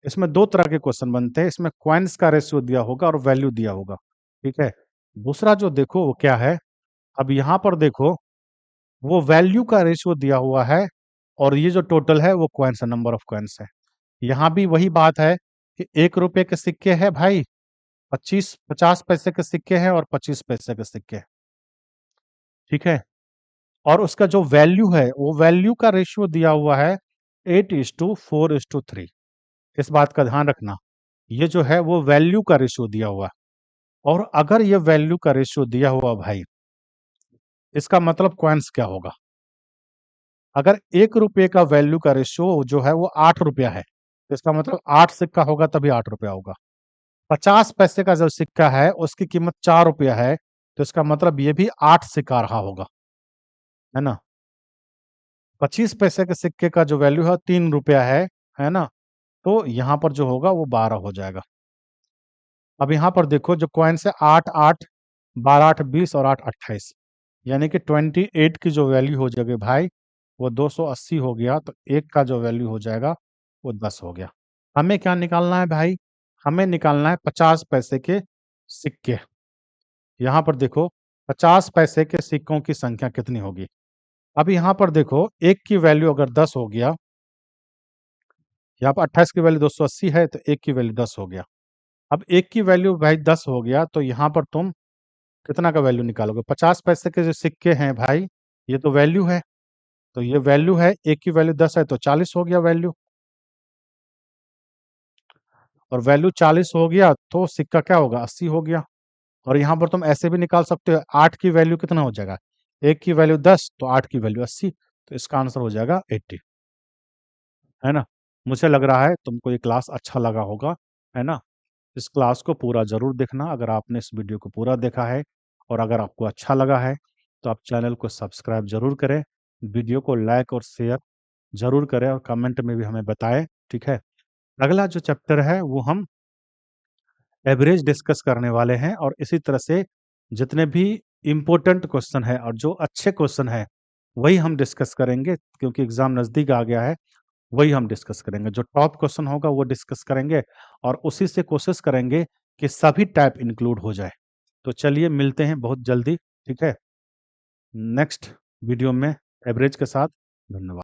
इसमें दो तरह के क्वेश्चन बनते हैं, इसमें कॉइन्स का रेशियो दिया होगा और वैल्यू दिया होगा। ठीक है। दूसरा जो देखो वो क्या है, अब यहाँ पर देखो, वो वैल्यू का रेशियो दिया हुआ है और ये जो टोटल है वो कॉइन्स है, नंबर ऑफ कॉइन्स है। यहाँ भी वही बात है कि ₹1 के सिक्के हैं भाई, 50 पैसे के सिक्के हैं और 25 पैसे के सिक्के हैं। ठीक है। और उसका जो वैल्यू है, वो वैल्यू का रेशियो दिया हुआ है 8:4:3। इस बात का ध्यान रखना, ये जो है वो वैल्यू का रेशियो दिया हुआ है। और अगर ये वैल्यू का रेशियो दिया हुआ भाई, इसका मतलब कॉइन्स क्या होगा। अगर ₹1 का वैल्यू का रेशियो जो है वो ₹8 है, तो इसका मतलब 8 सिक्का होगा तभी ₹8 होगा। 50 पैसे का जो सिक्का है उसकी कीमत ₹4 है, तो इसका मतलब ये भी 8 सिक्का रहा होगा, है ना। 25 पैसे के सिक्के का जो वैल्यू है ₹3 है ना। तो यहाँ पर जो होगा वो 12 हो जाएगा। अब यहाँ पर देखो, जो कॉइन्स है 8 8, 12 8 20 और 8 28, यानी कि 28 की जो वैल्यू हो जाएगी भाई वो 280 हो गया। तो एक का जो वैल्यू हो जाएगा वो 10 हो गया। हमें क्या निकालना है भाई, हमें निकालना है 50 पैसे के सिक्के। यहाँ पर देखो, 50 पैसे के सिक्कों की संख्या कितनी होगी। अब यहाँ पर देखो, एक की वैल्यू अगर 10 हो गया, यहाँ पर 28 की वैल्यू 280 है तो एक की वैल्यू 10 हो गया। अब एक की वैल्यू भाई 10 हो गया, तो यहाँ पर तुम कितना का वैल्यू निकालोगे। 50 पैसे के जो सिक्के हैं भाई, ये तो वैल्यू है, तो ये वैल्यू है, एक की वैल्यू 10 है तो 40 हो गया वैल्यू। और वैल्यू 40 हो गया तो सिक्का क्या होगा, 80 हो गया। और यहाँ पर तुम ऐसे भी निकाल सकते हो, 8 की वैल्यू कितना हो जाएगा, 1 की वैल्यू 10 तो 8 की वैल्यू 80, तो इसका आंसर हो जाएगा 80, है ना? मुझे लग रहा है तुमको ये क्लास अच्छा लगा होगा, है ना? इस क्लास को पूरा ज़रूर देखना। अगर आपने इस वीडियो को पूरा देखा है और अगर आपको अच्छा लगा है, तो आप चैनल को सब्सक्राइब ज़रूर करें, वीडियो को लाइक और शेयर ज़रूर करें और कमेंट में भी हमें बताएँ, ठीक है? अगला जो चैप्टर है वो हम एवरेज डिस्कस करने वाले हैं और इसी तरह से जितने भी इम्पोर्टेंट क्वेश्चन है और जो अच्छे क्वेश्चन है, वही हम डिस्कस करेंगे क्योंकि एग्ज़ाम नज़दीक आ गया है, वही हम डिस्कस करेंगे। जो टॉप क्वेश्चन होगा वो डिस्कस करेंगे और उसी से कोशिश करेंगे कि सभी टाइप इंक्लूड हो जाए। तो चलिए मिलते हैं बहुत जल्दी, ठीक है? नेक्स्ट वीडियो में एवरेज के साथ। धन्यवाद।